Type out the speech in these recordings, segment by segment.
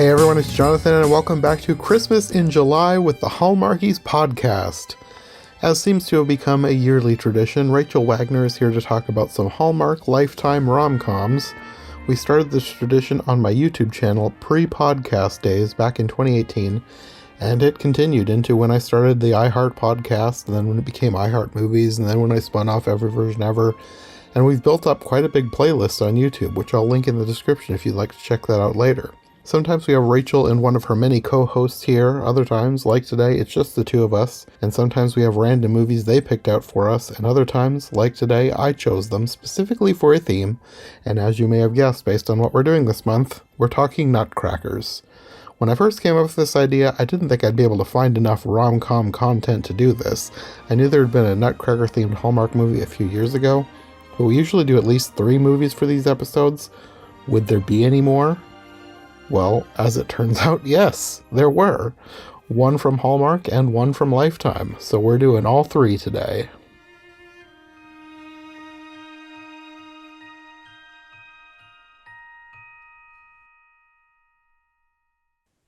Hey everyone, it's Jonathan and welcome back to Christmas in July with the Hallmarkies podcast. As seems to have become a yearly tradition, Rachel Wagner is here to talk about some Hallmark Lifetime rom-coms. We started this tradition on my YouTube channel pre-podcast days back in 2018, and it continued into when I started the iHeart podcast, and then when it became iHeart Movies, and then when I spun off Every Version Ever. And we've built up quite a big playlist on YouTube, which I'll link in the description if you'd like to check that out later. Sometimes we have Rachel and one of her many co-hosts here, other times, like today, it's just the two of us, and sometimes we have random movies they picked out for us, and other times, like today, I chose them specifically for a theme, and as you may have guessed based on what we're doing this month, we're talking Nutcrackers. When I first came up with this idea, I didn't think I'd be able to find enough rom-com content to do this. I knew there had been a Nutcracker-themed Hallmark movie a few years ago, but we usually do at least 3 movies for these episodes. Would there be any more? Well, as it turns out, yes, there were. One from Hallmark and one from Lifetime, so we're doing all 3 today.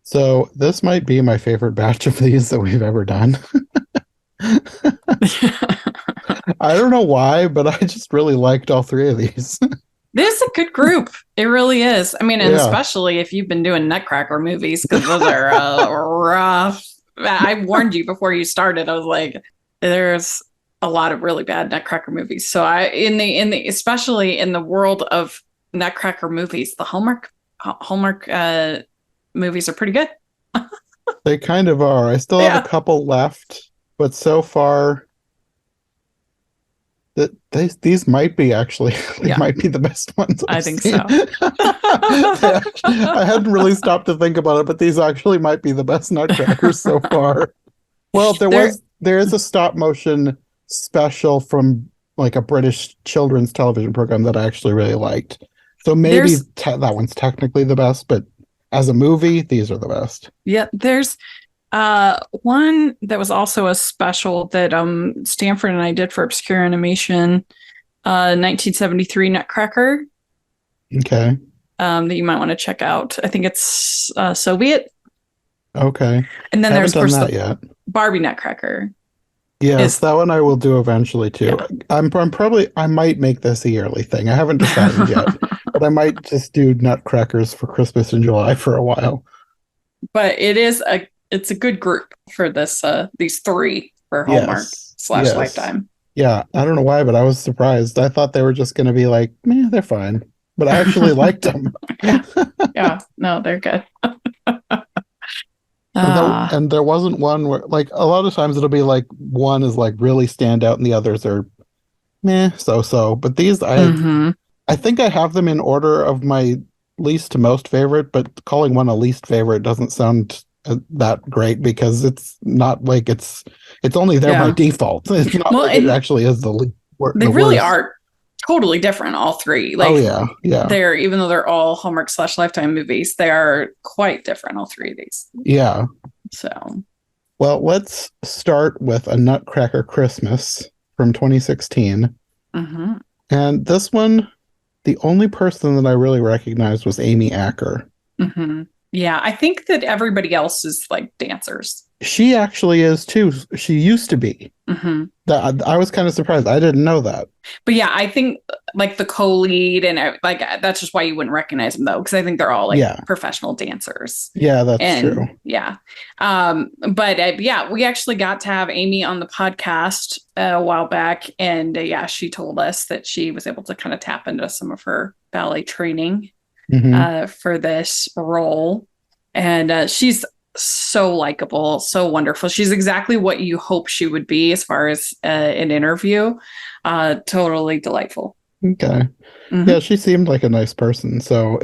So this might be my favorite batch of these that we've ever done. I don't know why, but I just really liked all 3 of these. This is a good group. It really is. I mean, and especially if you've been doing Nutcracker movies, because those are rough. I warned you before you started. I was like, there's a lot of really bad Nutcracker movies. So especially in the world of Nutcracker movies, the Hallmark movies are pretty good. They kind of are. I still have a couple left, but so far these might be actually might be the best ones I think so. I hadn't really stopped to think about it, but these actually might be the best Nutcrackers so far. Well, there is a stop motion special from like a British children's television program that I actually really liked. So maybe that one's technically the best, but as a movie, these are the best. Yeah, there's one that was also a special that Stanford and I did for Obscure Animation, 1973 Nutcracker. Okay. That you might want to check out. I think it's Soviet. Okay. And then there's yet. Barbie Nutcracker. Yes, that one I will do eventually too. Yeah. I might make this a yearly thing. I haven't decided yet, but I might just do Nutcrackers for Christmas in July for a while. But it's a good group for this these 3 for Hallmark / Lifetime. Yeah, I don't know why, but I was surprised. I thought they were just going to be like, meh, they're fine. But I actually liked them. Yeah, no, they're good. And there wasn't one where, like, a lot of times it'll be like one is like really stand out and the others are meh, so. But these, I think I have them in order of my least to most favorite, but calling one a least favorite doesn't sound that great because it's not like it's only there by default. It's not it actually is the least. They really are totally different, all 3. Like, they're, even though they're all Hallmark / Lifetime movies, they are quite different, all 3 of these. Yeah. So, well, let's start with A Nutcracker Christmas from 2016. And this one, the only person that I really recognized was Amy Acker. Yeah, I think that everybody else is like dancers. She actually is too. She used to be. I was kind of surprised. I didn't know that. But yeah, I think like the co-lead and like that's just why you wouldn't recognize them though, because I think they're all like professional dancers. Yeah, that's true. Yeah, but we actually got to have Amy on the podcast a while back, and she told us that she was able to kind of tap into some of her ballet training for this role, and she's so likable, so wonderful. She's exactly what you hope she would be as far as an interview. Totally delightful. Okay. Yeah, she seemed like a nice person. So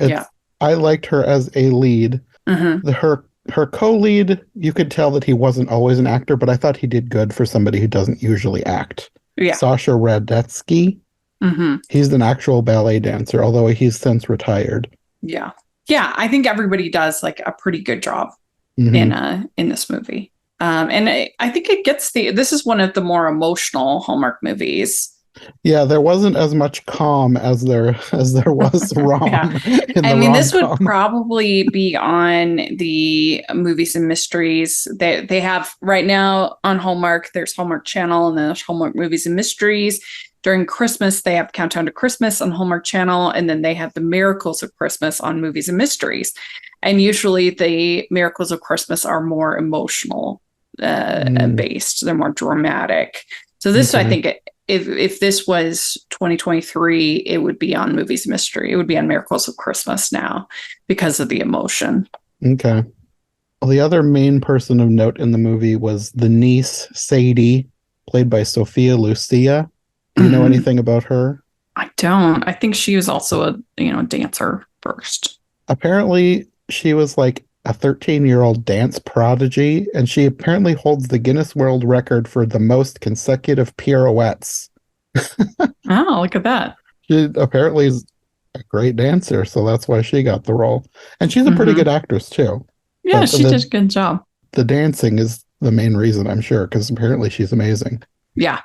I liked her as a lead. Her co-lead, you could tell that he wasn't always an actor, but I thought he did good for somebody who doesn't usually act. Yeah. Sasha Radetsky. He's an actual ballet dancer, although he's since retired. Yeah. I think everybody does like a pretty good job in this movie. And I think it gets this is one of the more emotional Hallmark movies. Yeah, there wasn't as much calm as there was Yeah. rom in I the mean, this would rom-com. probably be on the movies and mysteries. They have right now on Hallmark, there's Hallmark Channel and then there's Hallmark Movies and Mysteries. During Christmas, they have Countdown to Christmas on Hallmark Channel, and then they have the Miracles of Christmas on Movies and Mysteries. And usually the Miracles of Christmas are more emotional Mm, based. They're more dramatic. So this, I okay. think, if this was 2023, it would be on Movies Mystery. It would be on Miracles of Christmas now because of the emotion. Okay. Well, the other main person of note in the movie was the niece, Sadie, played by Sophia Lucia. Do you know Mhm. anything about her? I don't. I think she was also a dancer first. Apparently, she was like a 13-year-old dance prodigy, and she apparently holds the Guinness World Record for the most consecutive pirouettes. Oh, look at that. She apparently is a great dancer, so that's why she got the role. And she's a pretty good Hmm. actress too. Yeah, But she did a good job. the dancing is the main reason, I'm sure, because apparently she's amazing. Yeah,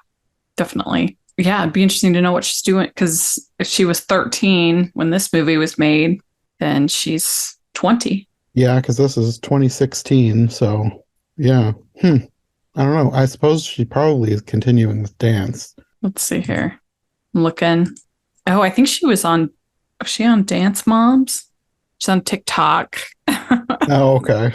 definitely. Yeah, it'd be interesting to know what she's doing because if she was 13 when this movie was made, then she's 20. Yeah, because this is 2016, so yeah. I don't know. I suppose she probably is continuing with dance. Let's see here. I'm looking. Oh, I think was she on Dance Moms? She's on TikTok. Oh, okay.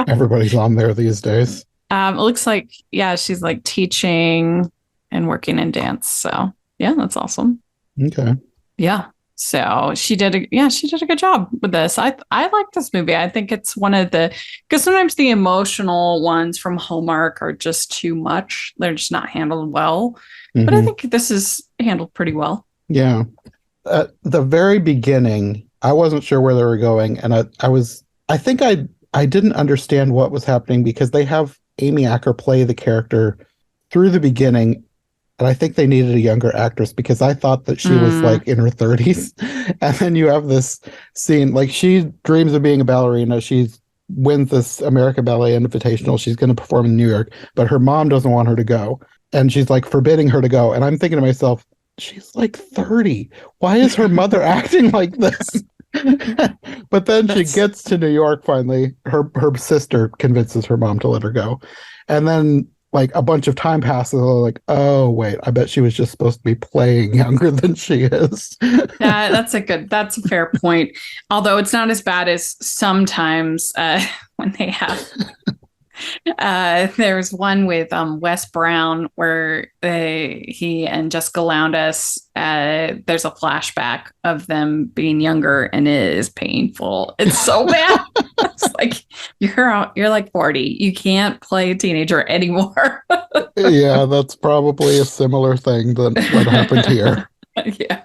Everybody's on there these days. It looks like, yeah, she's like teaching and working in dance. So yeah, that's awesome. Okay. Yeah. So she did a good job with this. I like this movie. I think it's one of the because sometimes the emotional ones from Hallmark are just too much. They're just not handled well. But I Hmm. think this is handled pretty well. Yeah. At the very beginning, I wasn't sure where they were going, and I think I didn't understand what was happening because they have Amy Acker play the character through the beginning, and I think they needed a younger actress because I thought that she was Mm, like in her 30s. And then you have this scene like she dreams of being a ballerina. She wins this American Ballet Invitational. She's going to perform in New York, but her mom doesn't want her to go. And she's like forbidding her to go. And I'm thinking to myself, she's like 30. Why is her mother acting like this? But then she that's gets to New York finally. Her sister convinces her mom to let her go. And then like a bunch of time passes. Like, oh wait, I bet she was just supposed to be playing younger than she is. that's a fair point. Although it's not as bad as sometimes when they have there's one with Wes Brown where he and Jessica Lowndes. There's a flashback of them being younger, and it is painful. It's so bad. It's like you're like 40. You can't play a teenager anymore. Yeah, that's probably a similar thing than what happened here. Yeah,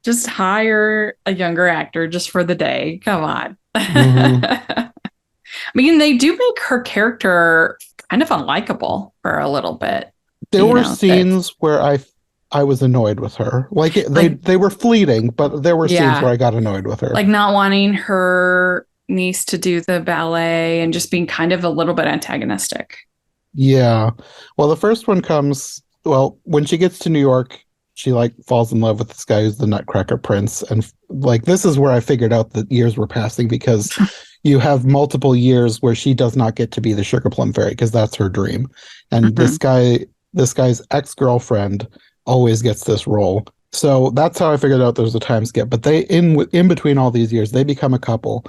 just hire a younger actor just for the day. Come on. Hmm. I mean, they do make her character kind of unlikable for a little bit. There You were know that scenes where I was annoyed with her. Like like they were fleeting, but there were scenes yeah, where I got annoyed with her. like not wanting her niece to do the ballet and just being kind of a little bit antagonistic. Yeah. Well, the first one comes, well, when she gets to New York, she like falls in love with this guy who's the Nutcracker prince. And like this is where I figured out that years were passing because you have multiple years where she does not get to be the Sugar Plum Fairy because that's her dream. And Mhm. this guy's ex-girlfriend always gets this role. So that's how I figured out there's a time skip. But they in between all these years, they become a couple.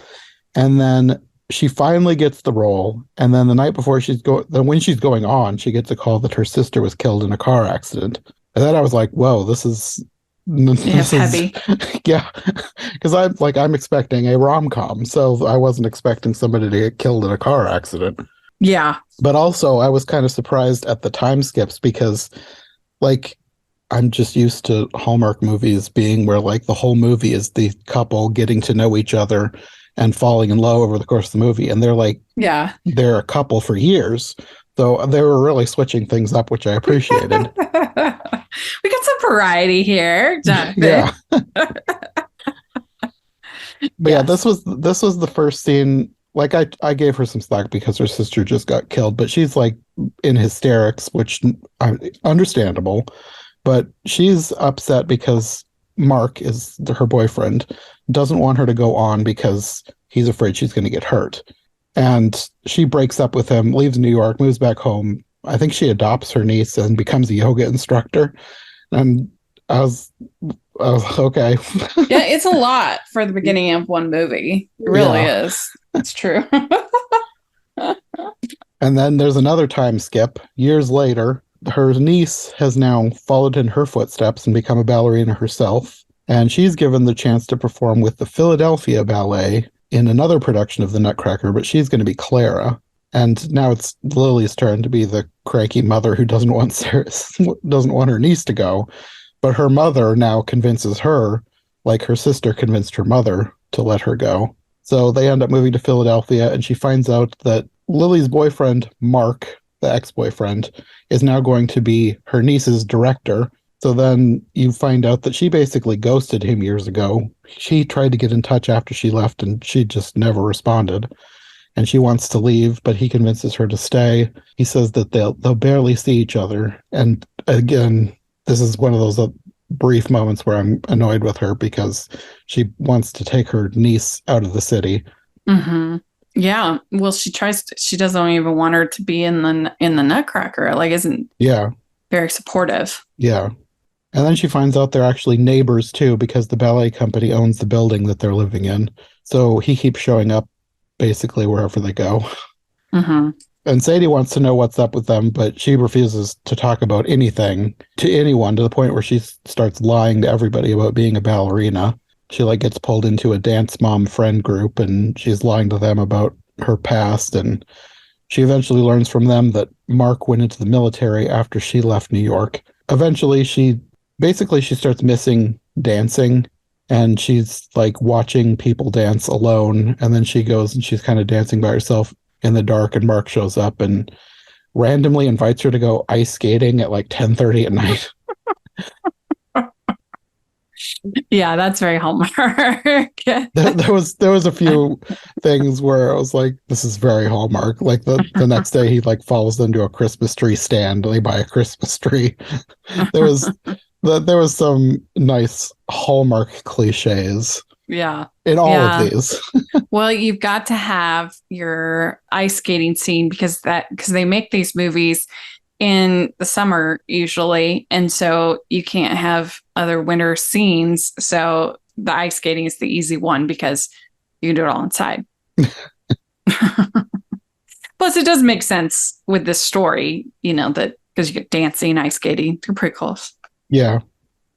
And then she finally gets the role. And then the night before when she's going on, she gets a call that her sister was killed in a car accident. And then I was like, whoa, Yeah, it's this is, heavy. yeah. Because I'm expecting a rom-com. So I wasn't expecting somebody to get killed in a car accident. Yeah. But also I was kind of surprised at the time skips because like I'm just used to Hallmark movies being where like the whole movie is the couple getting to know each other and falling in love over the course of the movie. And Yeah. they're a couple for years. So they were really switching things up, which I appreciated. We got some variety here, Yeah. Jonathan. But yeah, Yes. this was the first scene. Like I gave her some slack because her sister just got killed, but she's like in hysterics, which understandable. But she's upset because Mark is her boyfriend, doesn't want her to go on because he's afraid she's going to get hurt. And she breaks up with him, leaves New York, moves back home. I think she adopts her niece and becomes a yoga instructor. And I was okay. Yeah, it's a lot for the beginning of one movie. It really is. It's true. And then there's another time skip. Years later, her niece has now followed in her footsteps and become a ballerina herself. And she's given the chance to perform with the Philadelphia Ballet in another production of the Nutcracker, but she's going to be Clara. And now it's Lily's turn to be the cranky mother who doesn't want her niece to go. But her mother now convinces her, like her sister convinced her mother, to let her go. So they end up moving to Philadelphia, and she finds out that Lily's boyfriend, Mark, the ex-boyfriend, is now going to be her niece's director. So then you find out that she basically ghosted him years ago. She tried to get in touch after she left, and she just never responded. And she wants to leave, but he convinces her to stay. He says that they'll barely see each other. And again, this is one of those brief moments where I'm annoyed with her because she wants to take her niece out of the city. Mm-hmm. Yeah. Well, she doesn't even want her to be in the Nutcracker. Like, isn't very supportive. Yeah. And then she finds out they're actually neighbors too, because the ballet company owns the building that they're living in. So he keeps showing up basically wherever they go. Mm-hmm. And Sadie wants to know what's up with them, but she refuses to talk about anything to anyone, to the point where she starts lying to everybody about being a ballerina. She gets pulled into a dance mom friend group, and she's lying to them about her past. And she eventually learns from them that Mark went into the military after she left New York. Eventually, she starts missing dancing, and she's watching people dance alone. And then she goes and she's kind of dancing by herself in the dark, and Mark shows up and randomly invites her to go ice skating at 10:30 at night. Yeah, that's very Hallmark. there was a few things where I was like, this is very Hallmark. The next day he follows into a Christmas tree stand and they buy a Christmas tree. There was some nice Hallmark cliches. Yeah. In all of these. Well, you've got to have your ice skating scene because they make these movies in the summer usually, and so you can't have other winter scenes. So the ice skating is the easy one because you can do it all inside. Plus, it does make sense with this story, that because you get dancing, ice skating, they're pretty close. Yeah.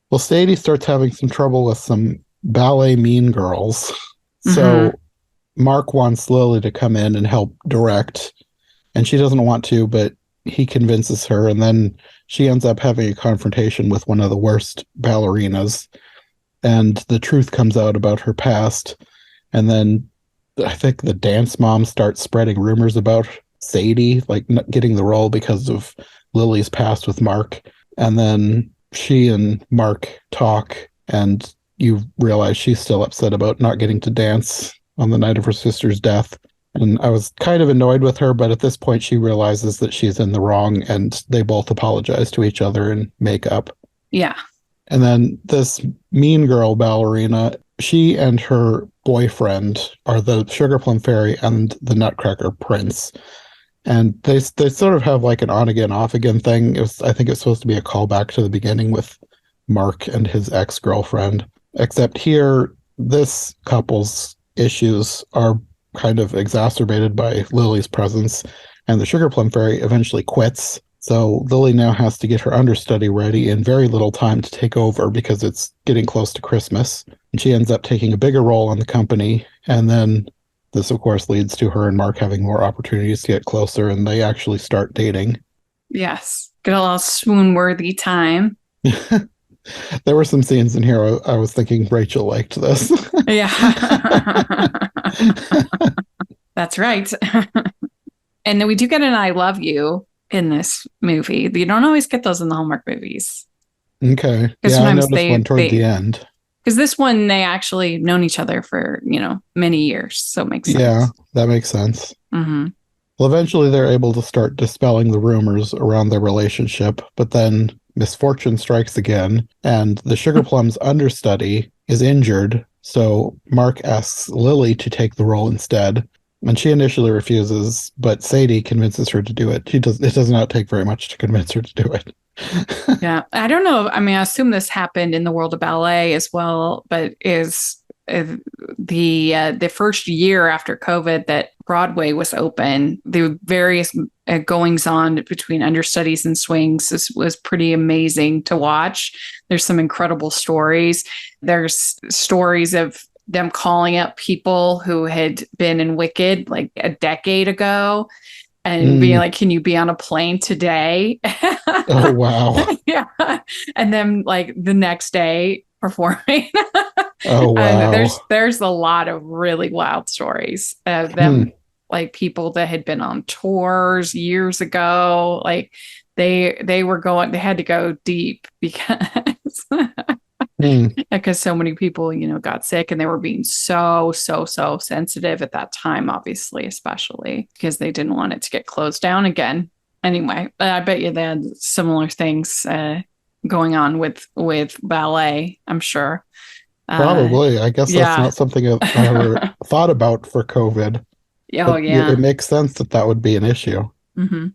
Well, Sadie starts having some trouble with some ballet mean girls. So Mark wants Lily to come in and help direct, and she doesn't want to, but he convinces her, and then she ends up having a confrontation with one of the worst ballerinas, and the truth comes out about her past. And then I think the dance mom starts spreading rumors about Sadie not getting the role because of Lily's past with Mark. And then she and Mark talk, and you realize she's still upset about not getting to dance on the night of her sister's death. And I was kind of annoyed with her, but at this point she realizes that she's in the wrong, and they both apologize to each other and make up. Yeah. And then this mean girl ballerina, she and her boyfriend are the Sugar Plum Fairy and the Nutcracker Prince. And they sort of have an on-again, off-again thing. I think it's supposed to be a callback to the beginning with Mark and his ex-girlfriend. Except here, this couple's issues are kind of exacerbated by Lily's presence, and the Sugar Plum Fairy eventually quits. So Lily now has to get her understudy ready in very little time to take over because it's getting close to Christmas. And she ends up taking a bigger role in the company. And then this, of course, leads to her and Mark having more opportunities to get closer, and they actually start dating. Yes. Get a little swoon-worthy time. There were some scenes in here I was thinking Rachel liked this. Yeah. That's right. And then we do get an I love you in this movie. You don't always get those in the Hallmark movies. Okay. Yeah, I noticed one toward the end. Because this one, they actually known each other for, many years. So it makes sense. Yeah, that makes sense. Mm-hmm. Well, eventually they're able to start dispelling the rumors around their relationship, but then misfortune strikes again, and the Sugar Plum's understudy is injured, so Mark asks Lily to take the role instead, and she initially refuses, but Sadie convinces her to do it. It does not take very much to convince her to do it. Yeah. I don't know. I mean, I assume this happened in the world of ballet as well, but is the first year after COVID that Broadway was open, the various goings on between understudies and swings was pretty amazing to watch. There's some incredible stories. There's stories of them calling up people who had been in Wicked like a decade ago and being like, can you be on a plane today? Oh, wow. Yeah. And then like the next day performing. Oh, wow. And there's a lot of really wild stories of them, like people that had been on tours years ago. Like they had to go deep because because so many people, got sick, and they were being so sensitive at that time, obviously, especially because they didn't want it to get closed down again. Anyway, I bet you they had similar things going on with ballet, I'm sure. Probably. I guess that's not something I ever thought about for COVID. Oh, yeah. It makes sense that would be an issue. Mm-hmm.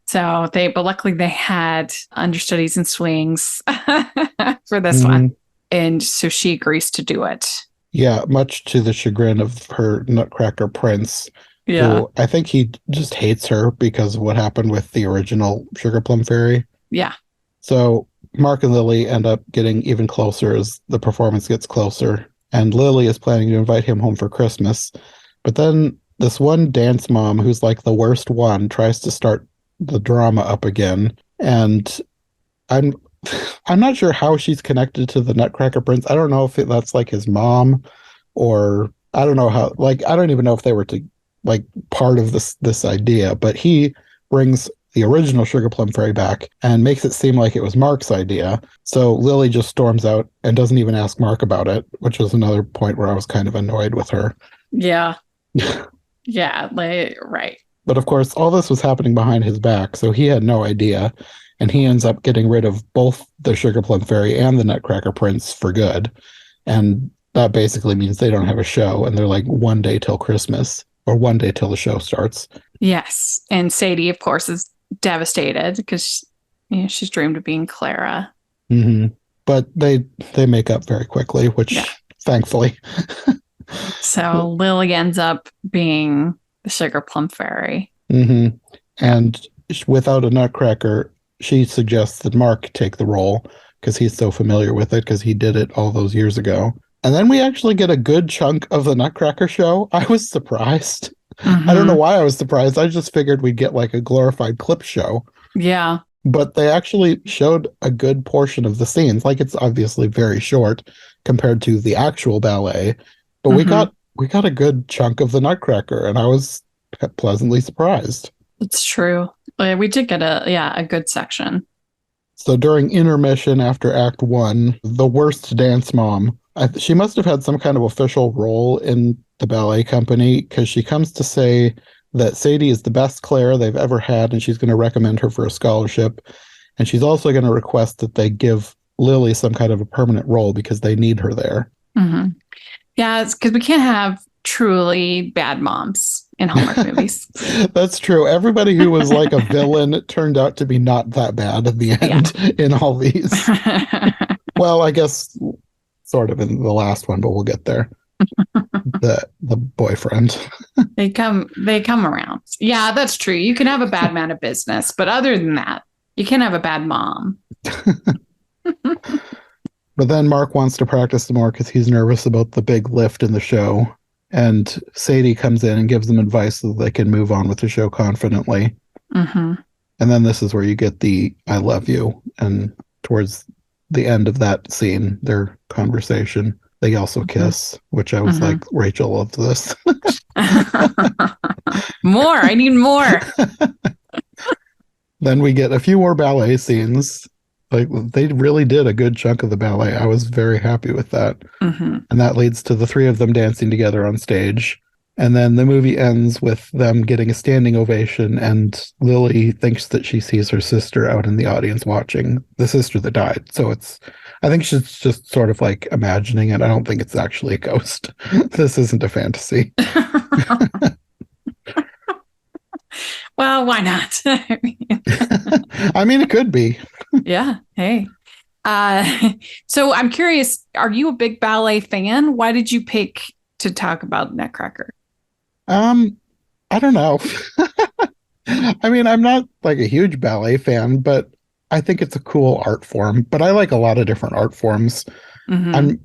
So but luckily they had understudies and swings for this one. And so she agrees to do it. Yeah, much to the chagrin of her Nutcracker prince. Yeah. Who I think he just hates her because of what happened with the original Sugar Plum Fairy. Yeah. So Mark and Lily end up getting even closer as the performance gets closer. And Lily is planning to invite him home for Christmas. But then this one dance mom, who's like the worst one, tries to start the drama up again. And I'm not sure how she's connected to the Nutcracker Prince. I don't know if that's like his mom, or I don't know how, like, I don't even know if they were part of this idea, but he brings the original Sugar Plum Fairy back and makes it seem like it was Mark's idea. So Lily just storms out and doesn't even ask Mark about it, which was another point where I was kind of annoyed with her. Yeah. Yeah, right. But of course, all this was happening behind his back, so he had no idea. And he ends up getting rid of both the Sugar Plum Fairy and the Nutcracker Prince for good. And that basically means they don't have a show, and they're like one day till Christmas, or one day till the show starts. Yes. And Sadie, of course, is devastated because she's dreamed of being Clara. Mm-hmm. But they make up very quickly, which thankfully. So Lily ends up being the Sugar Plum Fairy. Mm-hmm. And without a Nutcracker, she suggests that Mark take the role because he's so familiar with it because he did it all those years ago. And then we actually get a good chunk of the Nutcracker show. I was surprised. Mm-hmm. I don't know why I was surprised. I just figured we'd get like a glorified clip show. Yeah. But they actually showed a good portion of the scenes. Like, it's obviously very short compared to the actual ballet. But we got a good chunk of the Nutcracker, and I was pleasantly surprised. It's true. We did get a good section. So during intermission after Act 1, the worst dance mom, she must have had some kind of official role in the ballet company, because she comes to say that Sadie is the best Clara they've ever had, and she's going to recommend her for a scholarship. And she's also going to request that they give Lily some kind of a permanent role because they need her there. Mm-hmm. Yeah, it's because we can't have truly bad moms in Hallmark movies. That's true. Everybody who was like a villain turned out to be not that bad at the end in all these. Well, I guess sort of in the last one, but we'll get there. The boyfriend. They come around. Yeah, that's true. You can have a bad man of business, but other than that, you can have a bad mom. But then Mark wants to practice some more because he's nervous about the big lift in the show. And Sadie comes in and gives them advice so that they can move on with the show confidently. Mm-hmm. And then this is where you get the I love you. And towards the end of that scene, their conversation, they also kiss, which I was like, Rachel loves this. More. I need more. Then we get a few more ballet scenes. Like, they really did a good chunk of the ballet. I was very happy with that. Mm-hmm. And that leads to the three of them dancing together on stage. And then the movie ends with them getting a standing ovation, and Lily thinks that she sees her sister out in the audience watching, the sister that died. So I think she's just sort of like imagining it. I don't think it's actually a ghost. This isn't a fantasy. Well, why not? I mean, it could be. Yeah. Hey. So I'm curious, are you a big ballet fan? Why did you pick to talk about Nutcracker? I don't know. I mean, I'm not like a huge ballet fan, but I think it's a cool art form. But I like a lot of different art forms. Mm-hmm. I'm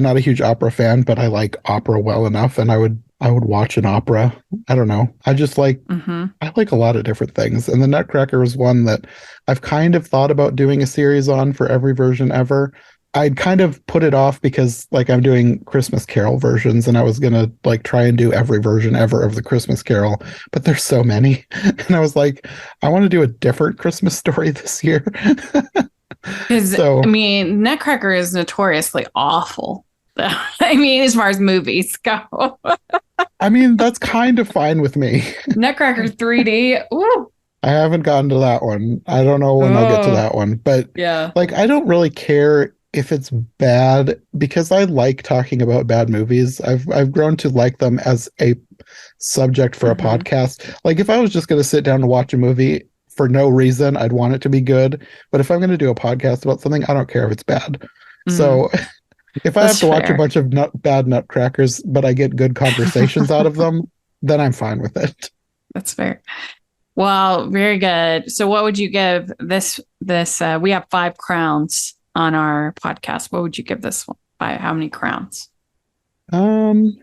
not a huge opera fan, but I like opera well enough, and I would watch an opera. I don't know. Mm-hmm. I like a lot of different things. And the Nutcracker is one that I've kind of thought about doing a series on for every version ever. I'd kind of put it off because like I'm doing Christmas Carol versions, and I was gonna like try and do every version ever of the Christmas Carol, but there's so many. And I was like, I want to do a different Christmas story this year. Because So I mean, Nutcracker is notoriously awful. I mean, as far as movies go, I mean, that's kind of fine with me. Nutcracker 3D. Ooh, I haven't gotten to that one. I don't know when I'll get to that one, but yeah. like I don't really care if it's bad because I like talking about bad movies. I've grown to like them as a subject for a Mm-hmm. podcast. Like if I was just going to sit down and watch a movie for no reason, I'd want it to be good. But if I'm going to do a podcast about something, I don't care if it's bad. Mm-hmm. So if I That's have to watch a fair. bunch of bad nutcrackers, but I get good conversations out of them, then I'm fine with it. That's fair. Well, very good. So what would you give this we have 5 crowns on our podcast. What would you give this one by how many crowns? Um,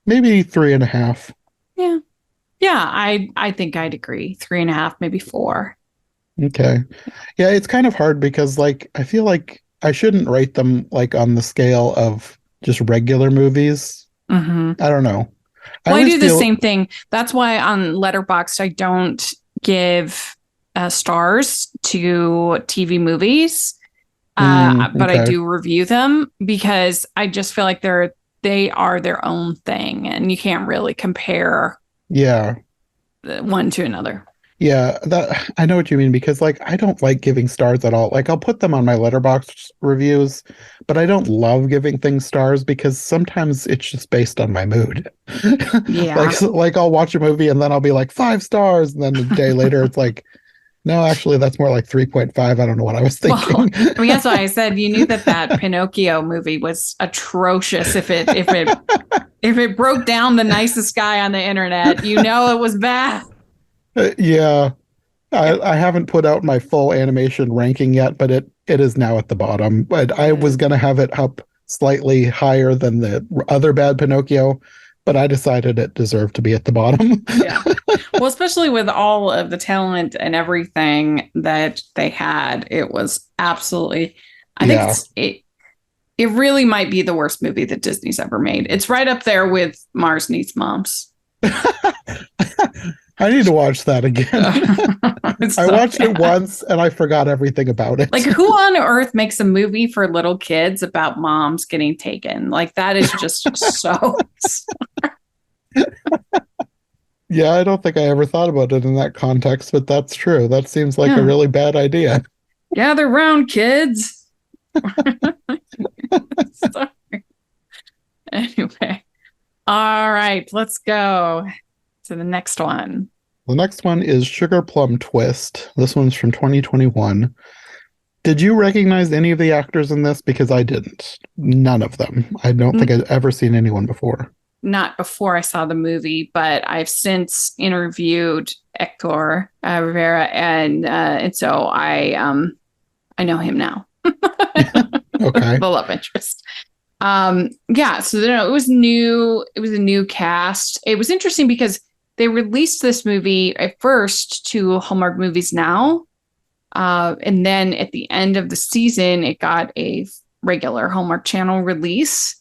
Maybe 3.5. Yeah. Yeah, I think I'd agree. 3.5, maybe 4. Okay. Yeah, it's kind of hard because like I feel like I shouldn't rate them like on the scale of just regular movies. Mm-hmm. I don't know. I Well, I always do the feel same thing. That's why on Letterboxd I don't give stars to TV movies, but I okay. do review them because I just feel like they are their own thing, and you can't really compare Yeah. one to another. Yeah, that I know what you mean because like I don't like giving stars at all. Like I'll put them on my letterbox reviews, but I don't love giving things stars because sometimes it's just based on my mood. Yeah. Like I'll watch a movie and then I'll be like 5 stars, and then a day later it's like, no, actually that's more like 3.5. I don't know what I was Well, thinking. I mean, that's why I said you knew that Pinocchio movie was atrocious. If it broke down the nicest guy on the internet, you know it was bad. Yeah, Yep. I haven't put out my full animation ranking yet, but it is now at the bottom. But I was gonna have it up slightly higher than the other bad Pinocchio, but I decided it deserved to be at the bottom. Yeah. Well, especially with all of the talent and everything that they had, it was absolutely. I think Yeah. it really might be the worst movie that Disney's ever made. It's right up there with Mars Needs Moms. I need to watch that again. It's I so watched it bad. once and I forgot everything about it. Like, who on earth makes a movie for little kids about moms getting taken? Like, that is just so. Yeah, I don't think I ever thought about it in that context, but that's true. That seems like a Yeah. really bad idea. Gather round, kids. Sorry. Anyway. All right, let's go to the next one. The next one is Sugar Plum Twist. This one's from 2021. Did you recognize any of the actors in this? Because I didn't. None of them. I don't think I'd ever seen anyone before. Not before I saw the movie, but I've since interviewed Hector Rivera, and so I know him now. Okay. The love interest. Yeah, so it was new. It was a new cast. It was interesting because they released this movie at first to Hallmark Movies Now, and then at the end of the season, it got a regular Hallmark Channel release.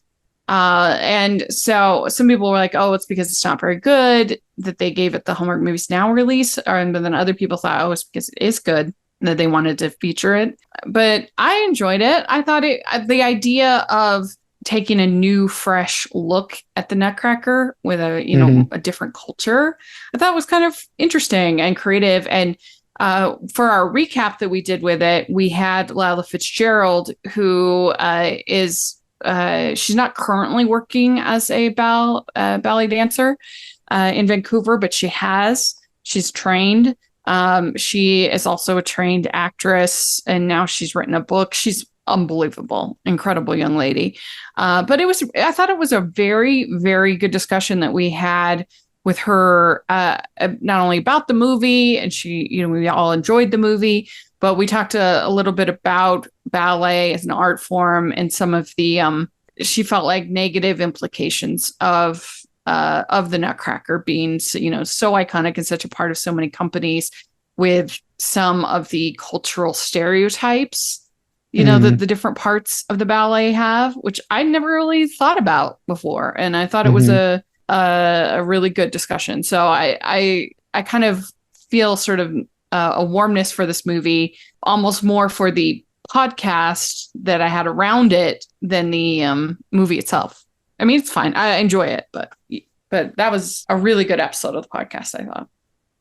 And so some people were like, oh, it's because it's not very good that they gave it the Hallmark Movies Now release. And then other people thought, oh, it's because it is good that they wanted to feature it. But I enjoyed it. I thought the idea of taking a new, fresh look at the Nutcracker with a, a different culture. I thought was kind of interesting and creative. And for our recap that we did with it, we had Lila Fitzgerald, who she's not currently working as a ballet dancer in Vancouver, but she's trained. She is also a trained actress, and now she's written a book. She's unbelievable, incredible young lady. But I thought it was a very, very good discussion that we had with her, not only about the movie, and we all enjoyed the movie, but we talked a little bit about ballet as an art form and some of the, she felt like negative implications of the Nutcracker being, so iconic and such a part of so many companies, with some of the cultural stereotypes, the different parts of the ballet have, which I never really thought about before. And I thought it was a really good discussion. So I kind of feel sort of a warmness for this movie, almost more for the podcast that I had around it than the movie itself. I mean, it's fine. I enjoy it, but that was a really good episode of the podcast, I thought.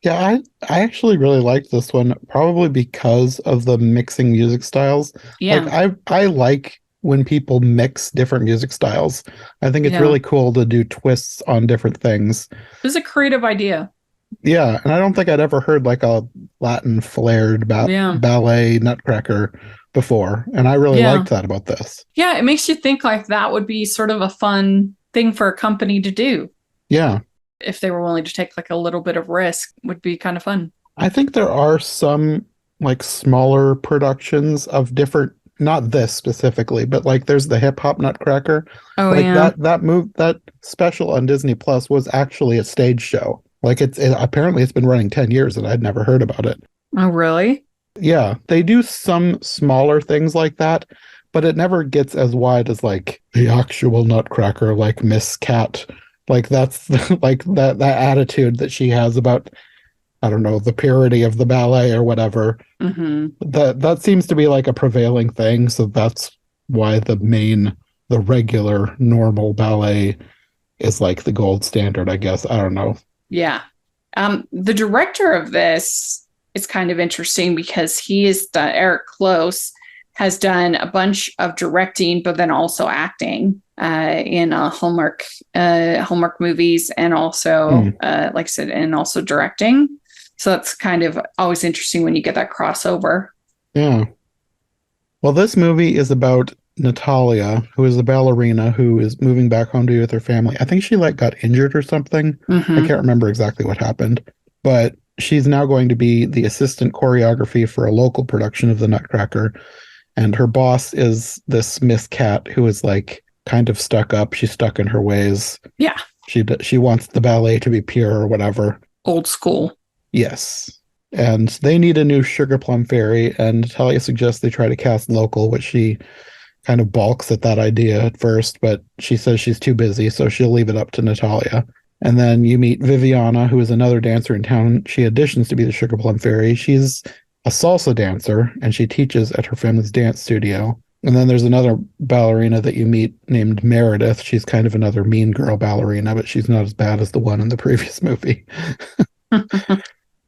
Yeah, I actually really liked this one, probably because of the mixing music styles. Yeah. Like I like when people mix different music styles. I think it's really cool to do twists on different things. It was a creative idea. Yeah, and I don't think I'd ever heard like a Latin flared ballet Nutcracker before, and I really liked that about this. Yeah, it makes you think like that would be sort of a fun thing for a company to do. Yeah. If they were willing to take like a little bit of risk, would be kind of fun. I think there are some like smaller productions of different, not this specifically, but like there's the Hip Hop Nutcracker. Oh, like yeah. that special on Disney Plus was actually a stage show. Like apparently it's been running 10 years and I'd never heard about it. Oh, really? Yeah, they do some smaller things like that, but it never gets as wide as like the actual Nutcracker, like Miss Cat. Like that's like that attitude that she has about, I don't know, the purity of the ballet or whatever. That seems to be like a prevailing thing. So that's why the regular normal ballet is like the gold standard, I guess. I don't know. Yeah. The director of this is kind of interesting because Eric Close has done a bunch of directing, but then also acting in Hallmark movies, and also, like I said, and also directing. So that's kind of always interesting when you get that crossover. Yeah. Well, this movie is about Natalia, who is the ballerina who is moving back home to be with her family. I think she got injured or something. I can't remember exactly what happened, but she's now going to be the assistant choreography for a local production of the Nutcracker. And her boss is this Miss Cat, who is like kind of stuck up. She's stuck in her ways. Yeah. She wants the ballet to be pure or whatever. Old school. Yes. And they need a new Sugar Plum Fairy, and Natalia suggests they try to cast local, which she kind of balks at that idea at first, but she says she's too busy, so she'll leave it up to Natalia. And then you meet Viviana, who is another dancer in town. She auditions to be the Sugar Plum Fairy. She's a salsa dancer, and she teaches at her family's dance studio. And then there's another ballerina that you meet named Meredith. She's kind of another mean girl ballerina, but she's not as bad as the one in the previous movie.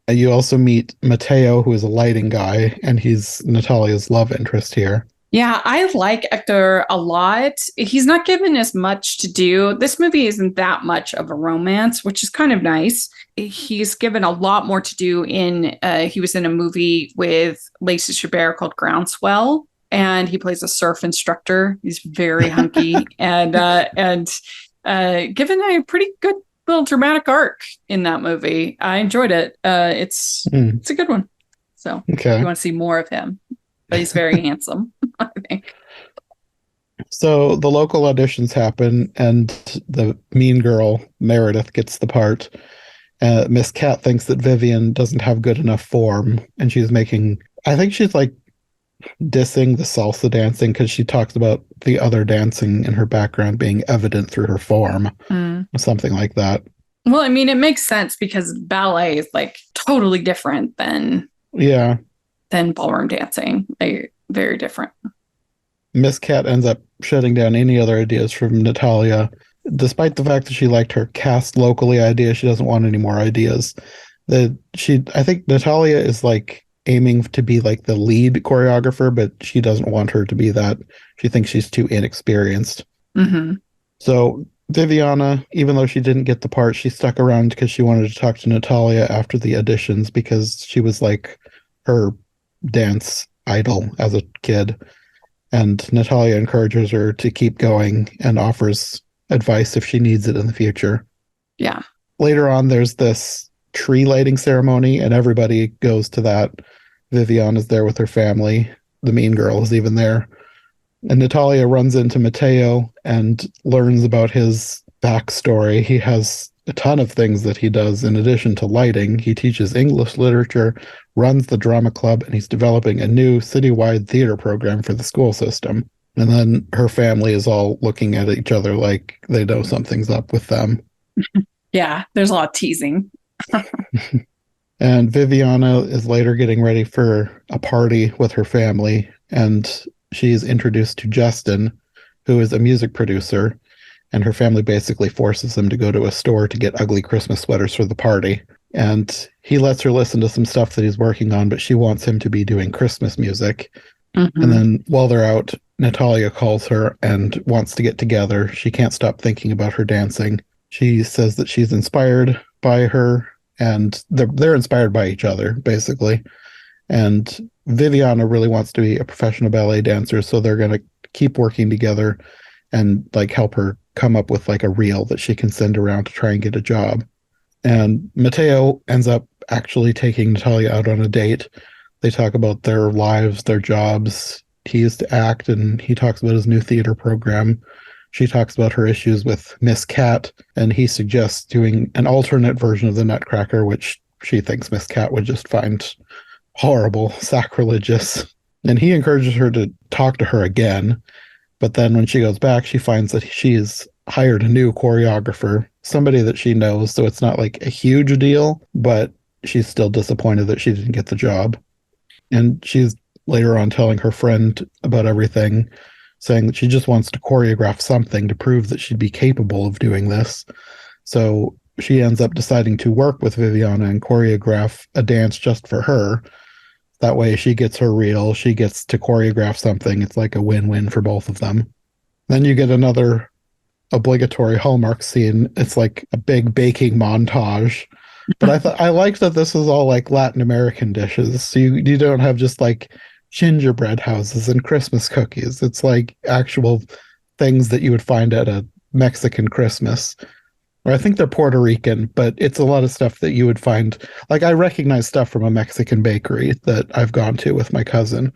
And you also meet Mateo, who is a lighting guy, and he's Natalia's love interest here. Yeah, I like Hector a lot. He's not given as much to do. This movie isn't that much of a romance, which is kind of nice. He's given a lot more to do he was in a movie with Lacey Chabert called Groundswell, and he plays a surf instructor. He's very hunky and given a pretty good little dramatic arc in that movie. I enjoyed it. It's a good one. So if you want to see more of him, but he's very handsome, I think. So the local auditions happen, and the mean girl Meredith gets the part. Miss Cat thinks that Vivian doesn't have good enough form, and I think she's like dissing the salsa dancing because she talks about the other dancing in her background being evident through her form, or something like that. Well, I mean, it makes sense because ballet is like totally different than ballroom dancing. They're very different. Miss Cat ends up shutting down any other ideas from Natalia. Despite the fact that she liked her cast locally idea, she doesn't want any more ideas. I think Natalia is like aiming to be like the lead choreographer, but she doesn't want her to be that. She thinks she's too inexperienced. Mm-hmm. So Viviana, even though she didn't get the part, she stuck around because she wanted to talk to Natalia after the auditions because she was like her dance idol as a kid. And Natalia encourages her to keep going and offers advice if she needs it in the future. Yeah. Later on, there's this tree lighting ceremony, and everybody goes to that. Vivian is there with her family. The mean girl is even there. And Natalia runs into Mateo and learns about his backstory. He has a ton of things that he does in addition to lighting. He teaches English literature, runs the drama club, and he's developing a new citywide theater program for the school system. And then her family is all looking at each other like they know something's up with them. Yeah, there's a lot of teasing. And Viviana is later getting ready for a party with her family, and she's introduced to Justin, who is a music producer, and her family basically forces him to go to a store to get ugly Christmas sweaters for the party. And he lets her listen to some stuff that he's working on, but she wants him to be doing Christmas music. Mm-hmm. And then while they're out, Natalia calls her and wants to get together. She can't stop thinking about her dancing. She says that she's inspired by her, and they're inspired by each other, basically. And Viviana really wants to be a professional ballet dancer, so they're going to keep working together and like help her come up with like a reel that she can send around to try and get a job. And Mateo ends up actually taking Natalia out on a date. They talk about their lives, their jobs. He used to act, and he talks about his new theater program. She talks about her issues with Miss Cat, and he suggests doing an alternate version of the Nutcracker, which she thinks Miss Cat would just find horrible, sacrilegious. And he encourages her to talk to her again. But then when she goes back, she finds that she's hired a new choreographer, somebody that she knows. So it's not like a huge deal, but she's still disappointed that she didn't get the job. And she's later on telling her friend about everything, saying that she just wants to choreograph something to prove that she'd be capable of doing this. So she ends up deciding to work with Viviana and choreograph a dance just for her. That way she gets her reel, she gets to choreograph something. It's like a win-win for both of them. Then you get another obligatory Hallmark scene. It's like a big baking montage. But I liked that this is all like Latin American dishes. So you don't have just like gingerbread houses and Christmas cookies. It's like actual things that you would find at a Mexican Christmas. Or I think they're Puerto Rican, but it's a lot of stuff that you would find. Like I recognize stuff from a Mexican bakery that I've gone to with my cousin.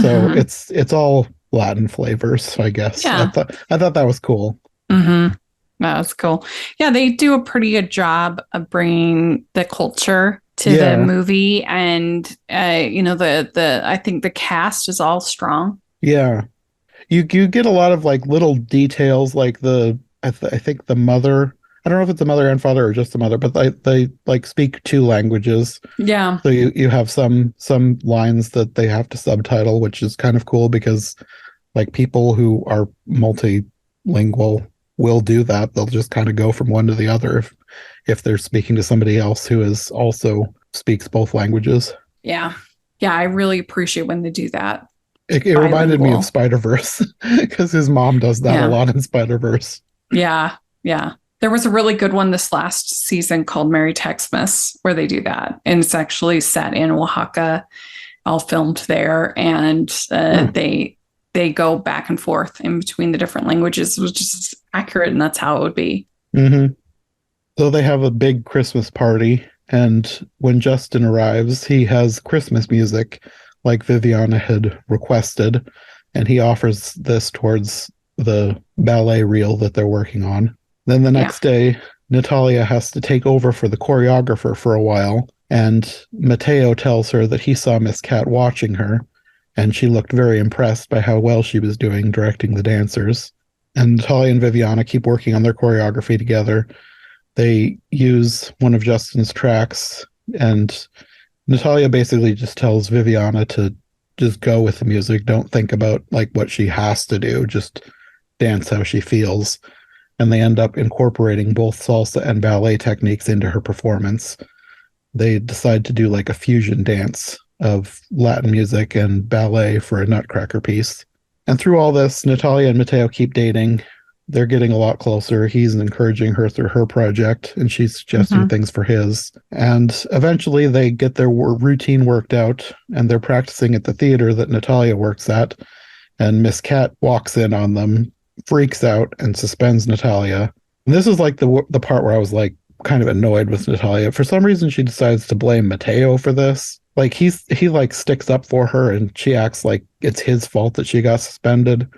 So it's all Latin flavors, I guess. Yeah. I thought that was cool. Mm-hmm. That's cool. Yeah, they do a pretty good job of bringing the culture to the movie, and the I think the cast is all strong. Yeah, you get a lot of like little details, like I think the mother. I don't know if it's the mother and father or just the mother, but they like speak two languages. Yeah. So you have some lines that they have to subtitle, which is kind of cool because like people who are multilingual will do that. They'll just kind of go from one to the other if they're speaking to somebody else who is also speaks both languages. Yeah. Yeah, I really appreciate when they do that. It reminded me of Spider-Verse because his mom does that a lot in Spider-Verse. Yeah. Yeah. There was a really good one this last season called Merry Textmas where they do that. And it's actually set in Oaxaca, all filmed there. And they go back and forth in between the different languages, which is accurate. And that's how it would be. Mm-hmm. So they have a big Christmas party. And when Justin arrives, he has Christmas music like Viviana had requested. And he offers this towards the ballet reel that they're working on. Then the next day, Natalia has to take over for the choreographer for a while, and Mateo tells her that he saw Miss Cat watching her, and she looked very impressed by how well she was doing directing the dancers. And Natalia and Viviana keep working on their choreography together. They use one of Justin's tracks, and Natalia basically just tells Viviana to just go with the music. Don't think about like what she has to do. Just dance how she feels. And they end up incorporating both salsa and ballet techniques into her performance. They decide to do like a fusion dance of Latin music and ballet for a Nutcracker piece. And through all this, Natalia and Mateo keep dating. They're getting a lot closer. He's encouraging her through her project, and she's suggesting things for his. And eventually they get their routine worked out, and they're practicing at the theater that Natalia works at. And Miss Cat walks in on them, freaks out, and suspends Natalia. And this is like the part where I was like kind of annoyed with Natalia. For some reason, she decides to blame Mateo for this. Like he like sticks up for her, and she acts like it's his fault that she got suspended.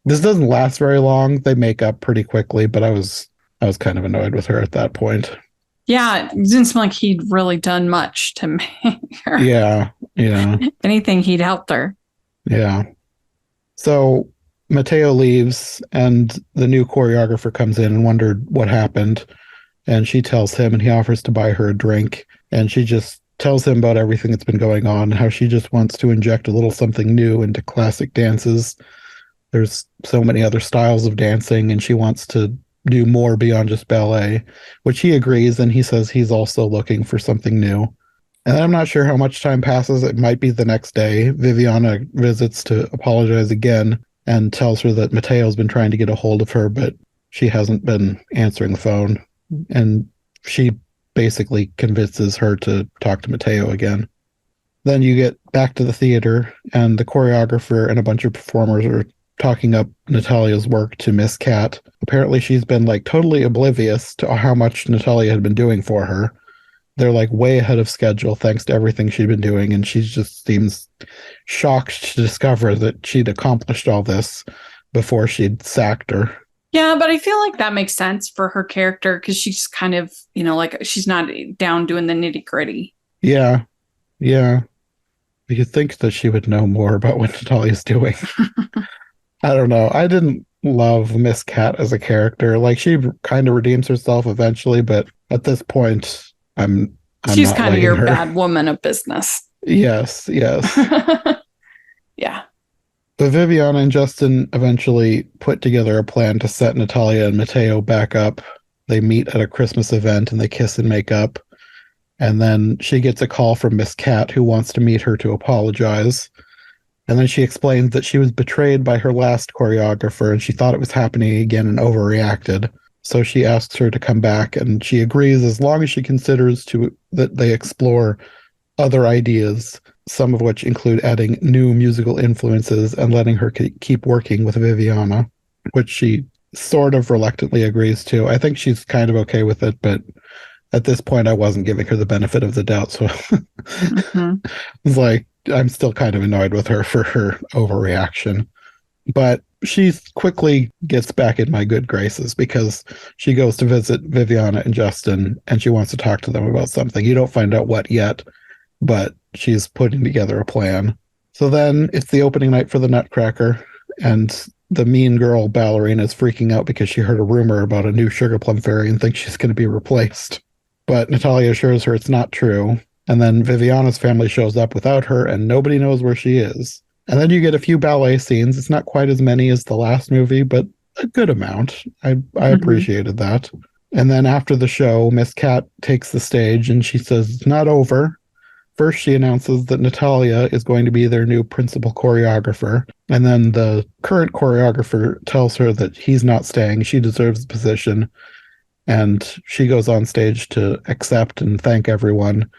This doesn't last very long. They make up pretty quickly, but I was kind of annoyed with her at that point. Yeah, it didn't seem like he'd really done much to make her. Yeah. Anything, he'd helped her. Yeah. So Mateo leaves, and the new choreographer comes in and wondered what happened. And she tells him, and he offers to buy her a drink. And she just tells him about everything that's been going on, and how she just wants to inject a little something new into classic dances. There's so many other styles of dancing, and she wants to do more beyond just ballet, which he agrees, and he says he's also looking for something new. And I'm not sure how much time passes. It might be the next day. Viviana visits to apologize again and tells her that Mateo's been trying to get a hold of her, but she hasn't been answering the phone. And she basically convinces her to talk to Mateo again. Then you get back to the theater, and the choreographer and a bunch of performers are talking up Natalia's work to Miss Cat. Apparently she's been like totally oblivious to how much Natalia had been doing for her. They're like way ahead of schedule thanks to everything she'd been doing, and she just seems shocked to discover that she'd accomplished all this before she'd sacked her. Yeah, but I feel like that makes sense for her character, because she's kind of, like she's not down doing the nitty gritty. Yeah. You'd think that she would know more about what Natalia's doing. I don't know. I didn't love Miss Cat as a character. Like, she kind of redeems herself eventually, but at this point, she's kind of your bad woman of business. Yes. Yeah. But Viviana and Justin eventually put together a plan to set Natalia and Mateo back up. They meet at a Christmas event and they kiss and make up. And then she gets a call from Miss Cat, who wants to meet her to apologize. And then she explains that she was betrayed by her last choreographer, and she thought it was happening again and overreacted. So she asks her to come back, and she agrees as long as she considers that they explore other ideas, some of which include adding new musical influences and letting her keep working with Viviana, which she sort of reluctantly agrees to. I think she's kind of okay with it, but at this point I wasn't giving her the benefit of the doubt. So it's like, I'm still kind of annoyed with her for her overreaction. But she quickly gets back in my good graces, because she goes to visit Viviana and Justin, and she wants to talk to them about something. You don't find out what yet, but she's putting together a plan. So then it's the opening night for the Nutcracker, and the mean girl ballerina is freaking out because she heard a rumor about a new Sugar Plum fairy and thinks she's going to be replaced. But Natalia assures her it's not true. And then Viviana's family shows up without her, and nobody knows where she is. And then you get a few ballet scenes. It's not quite as many as the last movie, but a good amount. I appreciated that. And then after the show, Miss Cat takes the stage, and she says it's not over. First, she announces that Natalia is going to be their new principal choreographer. And then the current choreographer tells her that he's not staying. She deserves the position. And she goes on stage to accept and thank everyone.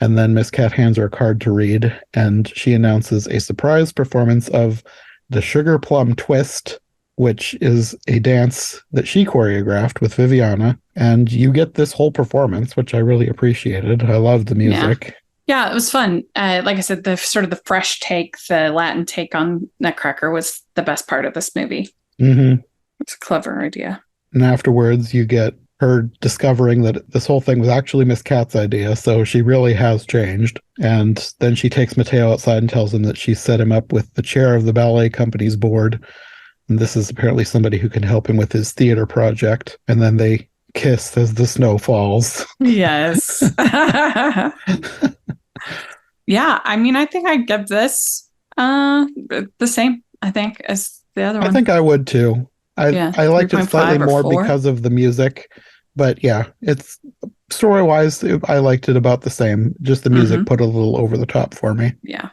And then Miss Cat hands her a card to read, and she announces a surprise performance of the Sugar Plum Twist, which is a dance that she choreographed with Viviana. And you get this whole performance, which I really appreciated. I loved the music. Yeah, it was fun. Like I said, the sort of the fresh take, the Latin take on Nutcracker was the best part of this movie. It's a clever idea. And afterwards, you get her discovering that this whole thing was actually Miss Cat's idea, so she really has changed. And then she takes Mateo outside and tells him that she set him up with the chair of the ballet company's board. And this is apparently somebody who can help him with his theater project. And then they kiss as the snow falls. Yes. Yeah, I mean, I think I'd give this The same, I think, as the other I one. think I would too. Yeah, I liked it 3.5 slightly or more 4. because of the music, but yeah, it's story-wise, I liked it about the same. Just the music Mm-hmm. put a little over the top for me. Yeah.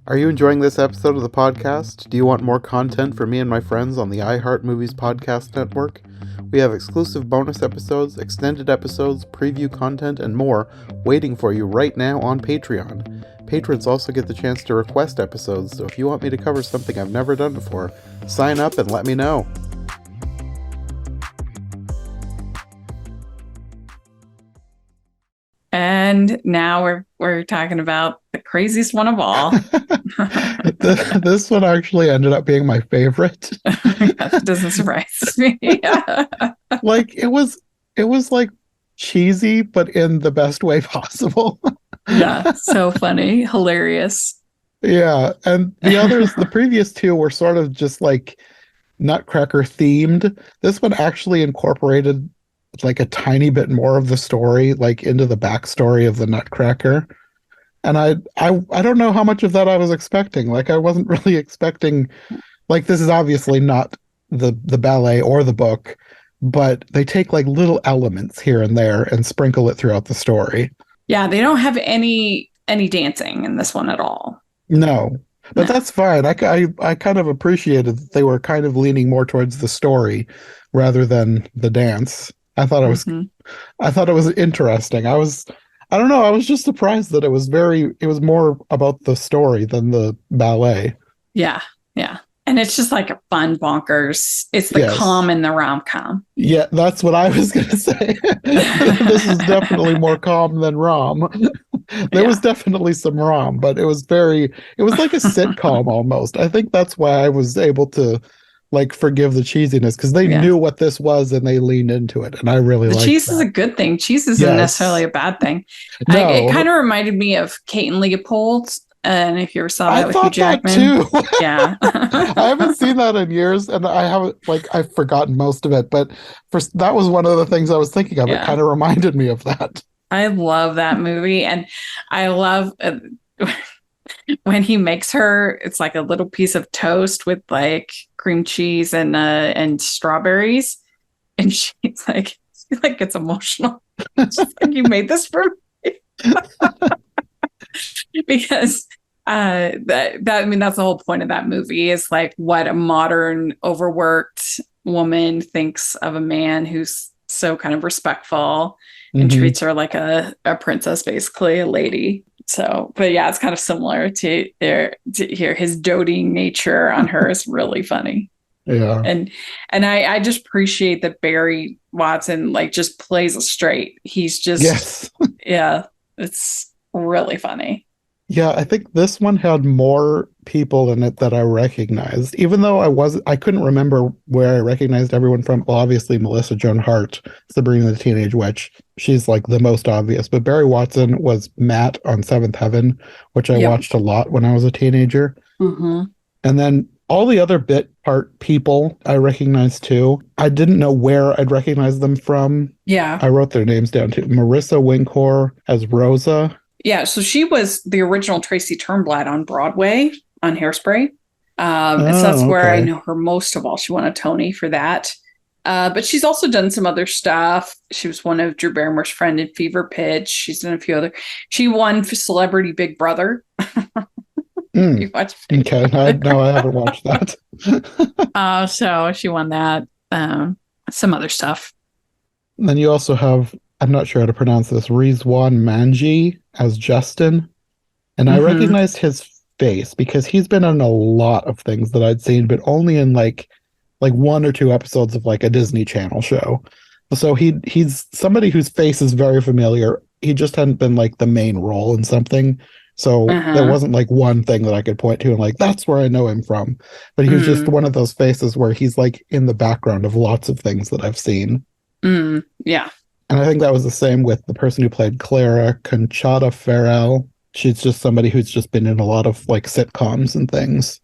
Are you enjoying this episode of the podcast? Do you want more content from me and my friends on the iHeart Movies Podcast Network? We have exclusive bonus episodes, extended episodes, preview content, and more waiting for you right now on Patreon. Patrons also get the chance to request episodes, so if you want me to cover something I've never done before, sign up and let me know. And now we're talking about the craziest one of all. This one actually ended up being my favorite. That doesn't surprise me. Yeah. Like it was like cheesy, but in the best way possible. Yeah, so funny, hilarious. Yeah, and the previous two were sort of just like Nutcracker themed. This one actually incorporated like a tiny bit more of the story, like into the backstory of the Nutcracker. And I don't know how much of that I was expecting. Like I wasn't really expecting, like this is obviously not the ballet or the book, but they take like little elements here and there and sprinkle it throughout the story. Yeah, they don't have any dancing in this one at all. No, but No. that's fine. I kind of appreciated that they were kind of leaning more towards the story rather than the dance. I thought it was interesting. I don't know, I was just surprised that it was more about the story than the ballet. Yeah, yeah. And it's just like a fun bonkers. It's the Yes. calm and the rom-com. Yeah, that's what I was going to say. This is definitely more calm than Rom. There was definitely some Rom, but it was like a sitcom almost. I think that's why I was able to like forgive the cheesiness because they knew what this was and they leaned into it, and I really liked cheese that. is a good thing. Cheese isn't necessarily a bad thing. No. It kind of reminded me of Kate and Leopold. And if you ever saw that with Hugh Jackman. That too. Yeah. I haven't seen that in years, and I've forgotten most of it, but that was one of the things I was thinking of. It kind of reminded me of that. I love that movie, and I love when he makes her, it's like a little piece of toast with like cream cheese and strawberries, and she gets emotional. She's like, "You made this for me." Because that's the whole point of that movie is like what a modern overworked woman thinks of a man who's so kind of respectful and treats her like a princess, basically a lady. So, but yeah, it's kind of similar to here. His doting nature on her is really funny. Yeah. And I just appreciate that Barry Watson like just plays it straight. He's just, yeah, it's really funny. Yeah, I think this one had more people in it that I recognized, even though I couldn't remember where I recognized everyone from. Well, obviously Melissa Joan Hart, Sabrina the Teenage Witch. She's like the most obvious, but Barry Watson was Matt on Seventh Heaven, which I watched a lot when I was a teenager. Mm-hmm. And then all the other bit part people I recognized too. I didn't know where I'd recognize them from. Yeah. I wrote their names down too. Marissa Winkhor as Rosa. Yeah, so she was the original Tracy Turnblad on Broadway on Hairspray. So that's where I know her most of all. She won a Tony for that. But she's also done some other stuff. She was one of Drew Barrymore's friend in Fever Pitch. She's done a few other. She won for Celebrity Big Brother. You watched it? Okay, no, I haven't watched that. So she won that. Some other stuff. And then you also have, I'm not sure how to pronounce this, Rizwan Manji as Justin. And I recognized his face because he's been in a lot of things that I'd seen, but only in like one or two episodes of like a Disney Channel show. So he's somebody whose face is very familiar. He just hadn't been like the main role in something. So there wasn't like one thing that I could point to and like, that's where I know him from. But he was just one of those faces where he's like in the background of lots of things that I've seen. Yeah. And I think that was the same with the person who played Clara, Conchata Farrell. She's just somebody who's just been in a lot of like sitcoms and things.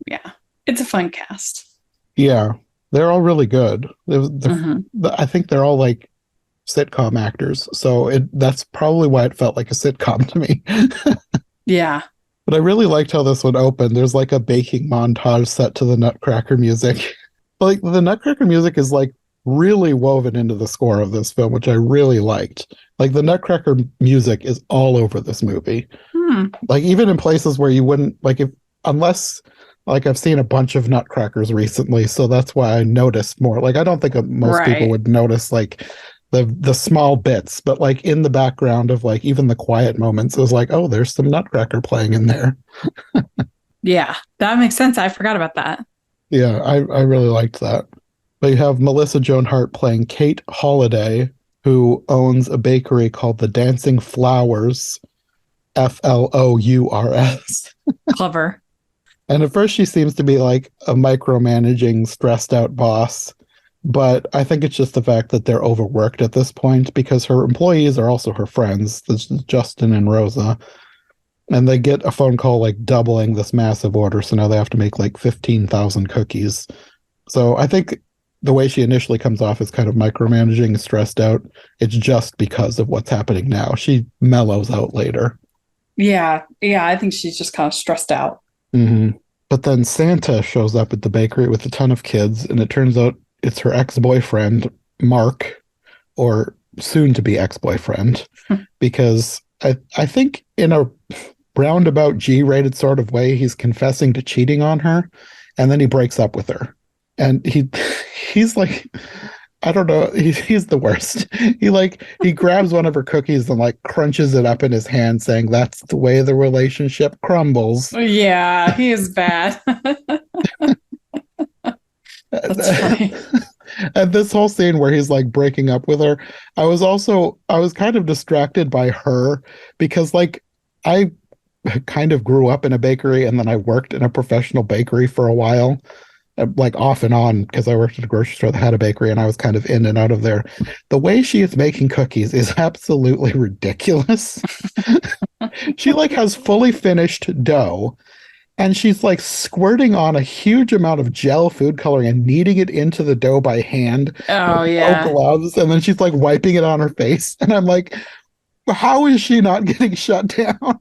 Yeah. It's a fun cast. Yeah. They're all really good. I think they're all like sitcom actors. So that's probably why it felt like a sitcom to me. Yeah. But I really liked how this one opened. There's like a baking montage set to the Nutcracker music. Like the Nutcracker music is like really woven into the score of this film, which I really liked. Like the Nutcracker music is all over this movie. Like even in places where you wouldn't like if unless like I've seen a bunch of Nutcrackers recently, so that's why I noticed more. Like I don't think most people Right. would notice like the small bits, but like in the background of like even the quiet moments, it was like, oh, there's some Nutcracker playing in there. Yeah, that makes sense. I forgot about that. Yeah, I really liked that. But you have Melissa Joan Hart playing Kate Holiday, who owns a bakery called the Dancing Flowers, Flours. Clever. And at first she seems to be like a micromanaging, stressed out boss. But I think it's just the fact that they're overworked at this point because her employees are also her friends. This is Justin and Rosa. And they get a phone call like doubling this massive order. So now they have to make like 15,000 cookies. So I think the way she initially comes off is kind of micromanaging and stressed out. It's just because of what's happening now. She mellows out later. Yeah. Yeah. I think she's just kind of stressed out. Mm-hmm. But then Santa shows up at the bakery with a ton of kids, and it turns out it's her ex-boyfriend, Mark, or soon to be ex-boyfriend, because I think in a roundabout G-rated sort of way, he's confessing to cheating on her, and then he breaks up with her. And he's like, I don't know, he's the worst. He grabs one of her cookies and like crunches it up in his hand, saying that's the way the relationship crumbles. Yeah, he is bad. That's funny. And this whole scene where he's like breaking up with her, I was kind of distracted by her because like I kind of grew up in a bakery and then I worked in a professional bakery for a while, like off and on, because I worked at a grocery store that had a bakery and I was kind of in and out of there. The way she is making cookies is absolutely ridiculous. She like has fully finished dough and she's like squirting on a huge amount of gel food coloring and kneading it into the dough by hand Oh, with no yeah. gloves, and then she's like wiping it on her face, and I'm like, how is she not getting shut down?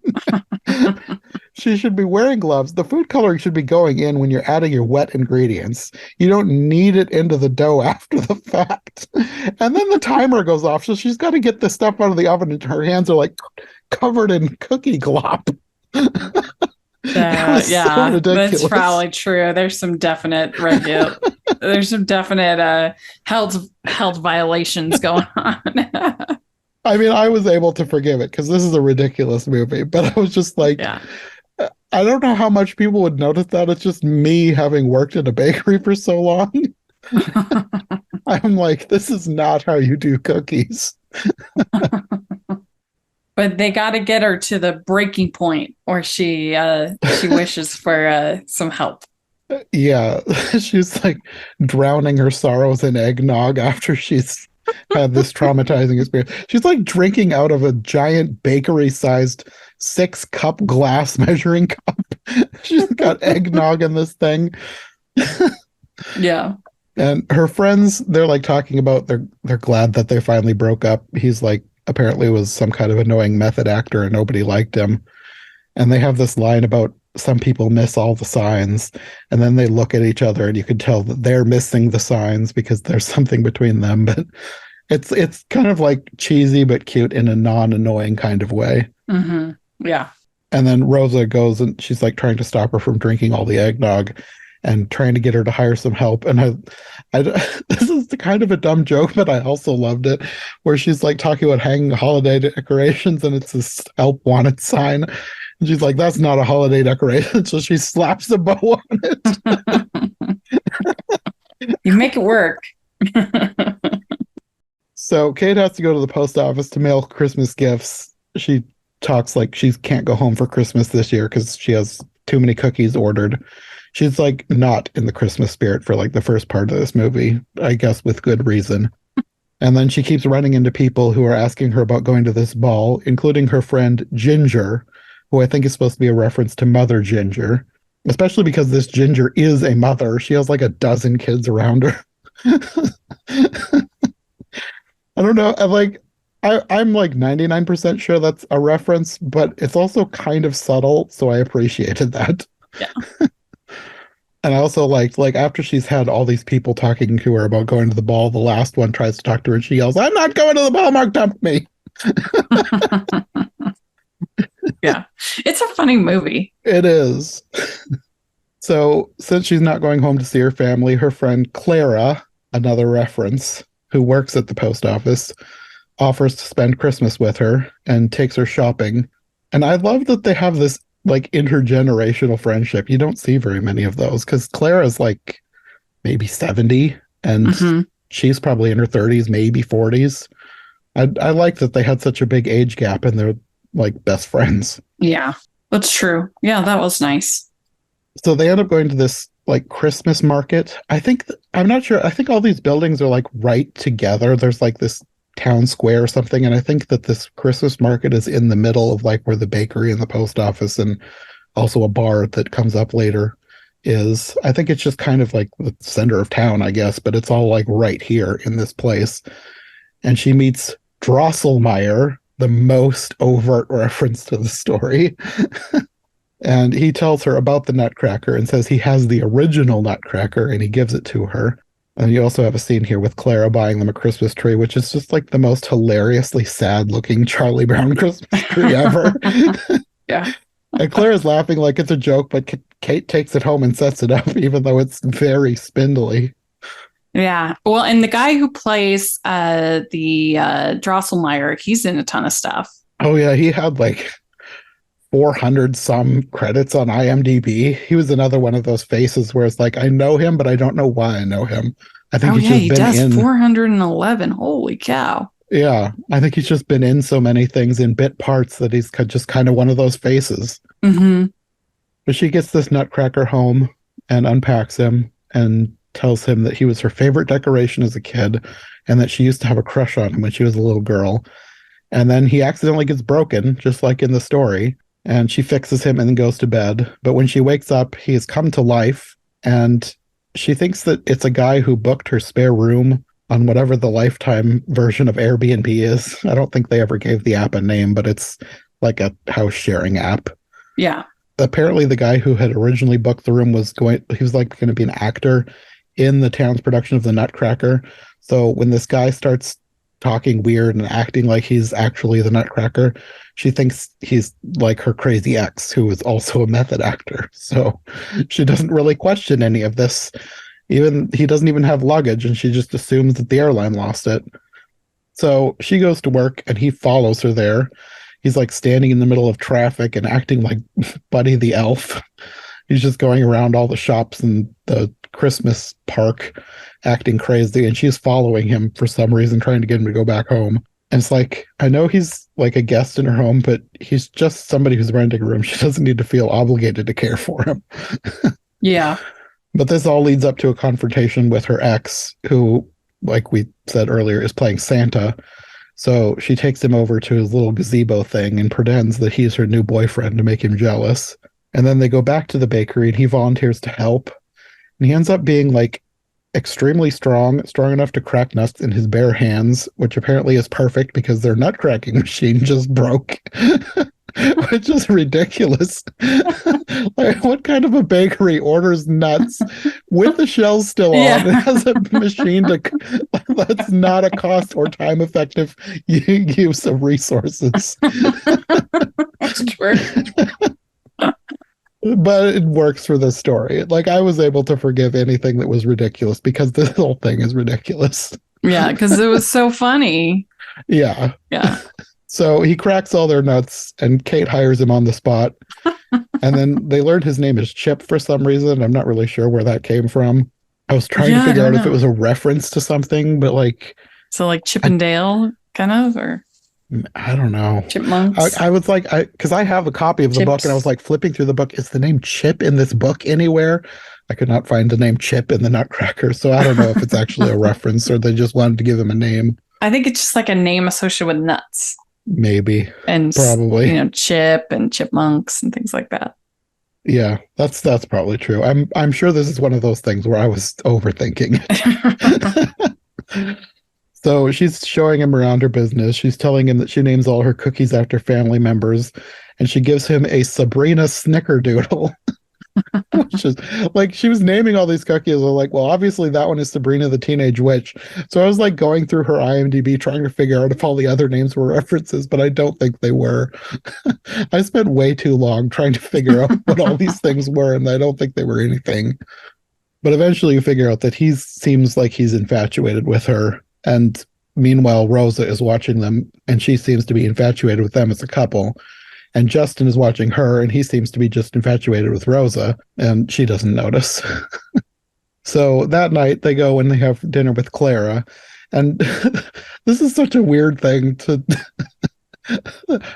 She should be wearing gloves. The food coloring should be going in when you're adding your wet ingredients. You don't knead it into the dough after the fact. And then the timer goes off, so she's got to get the stuff out of the oven, and her hands are like covered in cookie glop. It was so Yeah, that's ridiculous. probably true. There's some definite health violations going on. I mean, I was able to forgive it because this is a ridiculous movie, but I was just like, Yeah. I don't know how much people would notice that. It's just me having worked in a bakery for so long. I'm like, this is not how you do cookies. But they got to get her to the breaking point where she wishes for some help. Yeah, she's like drowning her sorrows in eggnog after she's had this traumatizing experience. She's like drinking out of a giant bakery-sized 6-cup glass measuring cup. She's got eggnog in this thing. Yeah. And her friends, they're like talking about they're glad that they finally broke up. He's like apparently was some kind of annoying method actor and nobody liked him. And they have this line about some people miss all the signs, and then they look at each other and you can tell that they're missing the signs because there's something between them. But it's kind of like cheesy but cute in a non-annoying kind of way. Mm-hmm. Yeah. And then Rosa goes and she's like trying to stop her from drinking all the eggnog and trying to get her to hire some help. And this is kind of a dumb joke, but I also loved it, where she's like talking about hanging holiday decorations and it's this help wanted sign. And she's like, that's not a holiday decoration. So she slaps a bow on it. You make it work. So Kate has to go to the post office to mail Christmas gifts. She talks like she can't go home for Christmas this year because she has too many cookies ordered. She's like not in the Christmas spirit for like the first part of this movie, I guess with good reason. And then she keeps running into people who are asking her about going to this ball, including her friend Ginger, who I think is supposed to be a reference to Mother Ginger, especially because this Ginger is a mother. She has like a dozen kids around her. I don't know. I'm like 99% sure that's a reference, but it's also kind of subtle, so I appreciated that. Yeah. And I also like after she's had all these people talking to her about going to the ball, the last one tries to talk to her and she yells, "I'm not going to the ball, Mark dumped me." Yeah. It's a funny movie. It is. So since she's not going home to see her family, her friend Clara, another reference, who works at the post office, offers to spend Christmas with her and takes her shopping. And I love that they have this like intergenerational friendship. You don't see very many of those because Clara's like maybe 70 and Hmm. she's probably in her 30s, maybe 40s. I like that they had such a big age gap and they're like best friends. Yeah, that's true. Yeah, that was nice. So they end up going to this like Christmas market. I'm not sure. I think all these buildings are like right together. There's like this town square or something. And I think that this Christmas market is in the middle of like where the bakery and the post office and also a bar that comes up later is. I think it's just kind of like the center of town, I guess, but it's all like right here in this place. And she meets Drosselmeyer, the most overt reference to the story. And he tells her about the Nutcracker and says he has the original Nutcracker and he gives it to her. And you also have a scene here with Clara buying them a Christmas tree, which is just like the most hilariously sad looking Charlie Brown Christmas tree ever. Yeah. And Clara's laughing like it's a joke, but Kate takes it home and sets it up, even though it's very spindly. Yeah. Well, and the guy who plays the Drosselmeyer, he's in a ton of stuff. Oh, yeah, he had like 400 some credits on IMDb. He was another one of those faces where it's like, I know him, but I don't know why I know him. I think he does 411. Holy cow. Yeah, I think he's just been in so many things in bit parts that he's just kind of one of those faces. Mm-hmm. But she gets this Nutcracker home and unpacks him and tells him that he was her favorite decoration as a kid and that she used to have a crush on him when she was a little girl. And then he accidentally gets broken, just like in the story. And she fixes him and then goes to bed. But when she wakes up, he has come to life. And she thinks that it's a guy who booked her spare room on whatever the Lifetime version of Airbnb is. I don't think they ever gave the app a name, but it's like a house sharing app. Yeah. Apparently the guy who had originally booked the room was going to be an actor in the town's production of the Nutcracker. So when this guy starts talking weird and acting like he's actually the Nutcracker, she thinks he's like her crazy ex, who is also a method actor. So she doesn't really question any of this. Even he doesn't even have luggage, and she just assumes that the airline lost it. So she goes to work, and he follows her there. He's like standing in the middle of traffic and acting like Buddy the Elf. He's just going around all the shops in the Christmas park acting crazy, and she's following him for some reason, trying to get him to go back home. And it's like, I know he's like a guest in her home, but he's just somebody who's renting a room. She doesn't need to feel obligated to care for him. Yeah. But this all leads up to a confrontation with her ex, who, like we said earlier, is playing Santa. So she takes him over to his little gazebo thing and pretends that he's her new boyfriend to make him jealous. And then they go back to the bakery and he volunteers to help. And he ends up being like extremely strong enough to crack nuts in his bare hands, which apparently is perfect because their nut cracking machine just broke. Which is ridiculous. Like, what kind of a bakery orders nuts with the shells still on? Yeah. It has a machine that's not a cost or time effective use of resources. That's true. But it works for this story. Like, I was able to forgive anything that was ridiculous because this whole thing is ridiculous. Yeah, because it was so funny. Yeah. Yeah. So he cracks all their nuts and Kate hires him on the spot. And then they learned his name is Chip for some reason. I'm not really sure where that came from. I was trying to figure out if it was a reference to something, but like... So like Chip and Dale, kind of, or... I don't know. Chipmunks? I was like, because I have a copy of the book and I was like flipping through the book. Is the name Chip in this book anywhere? I could not find the name Chip in the Nutcracker. So I don't know if it's actually a reference or they just wanted to give him a name. I think it's just like a name associated with nuts. Maybe. And probably. Chip and chipmunks and things like that. Yeah, that's probably true. I'm sure this is one of those things where I was overthinking. So she's showing him around her business. She's telling him that she names all her cookies after family members, and she gives him a Sabrina Snickerdoodle. Which is like she was naming all these cookies. I'm like, well, obviously that one is Sabrina the Teenage Witch. So I was like going through her IMDb trying to figure out if all the other names were references, but I don't think they were. I spent way too long trying to figure out what all these things were, and I don't think they were anything. But eventually you figure out that he seems like he's infatuated with her. And meanwhile, Rosa is watching them, and she seems to be infatuated with them as a couple. And Justin is watching her, and he seems to be just infatuated with Rosa, and she doesn't notice. So that night, they go and they have dinner with Clara. And this is such a weird thing to.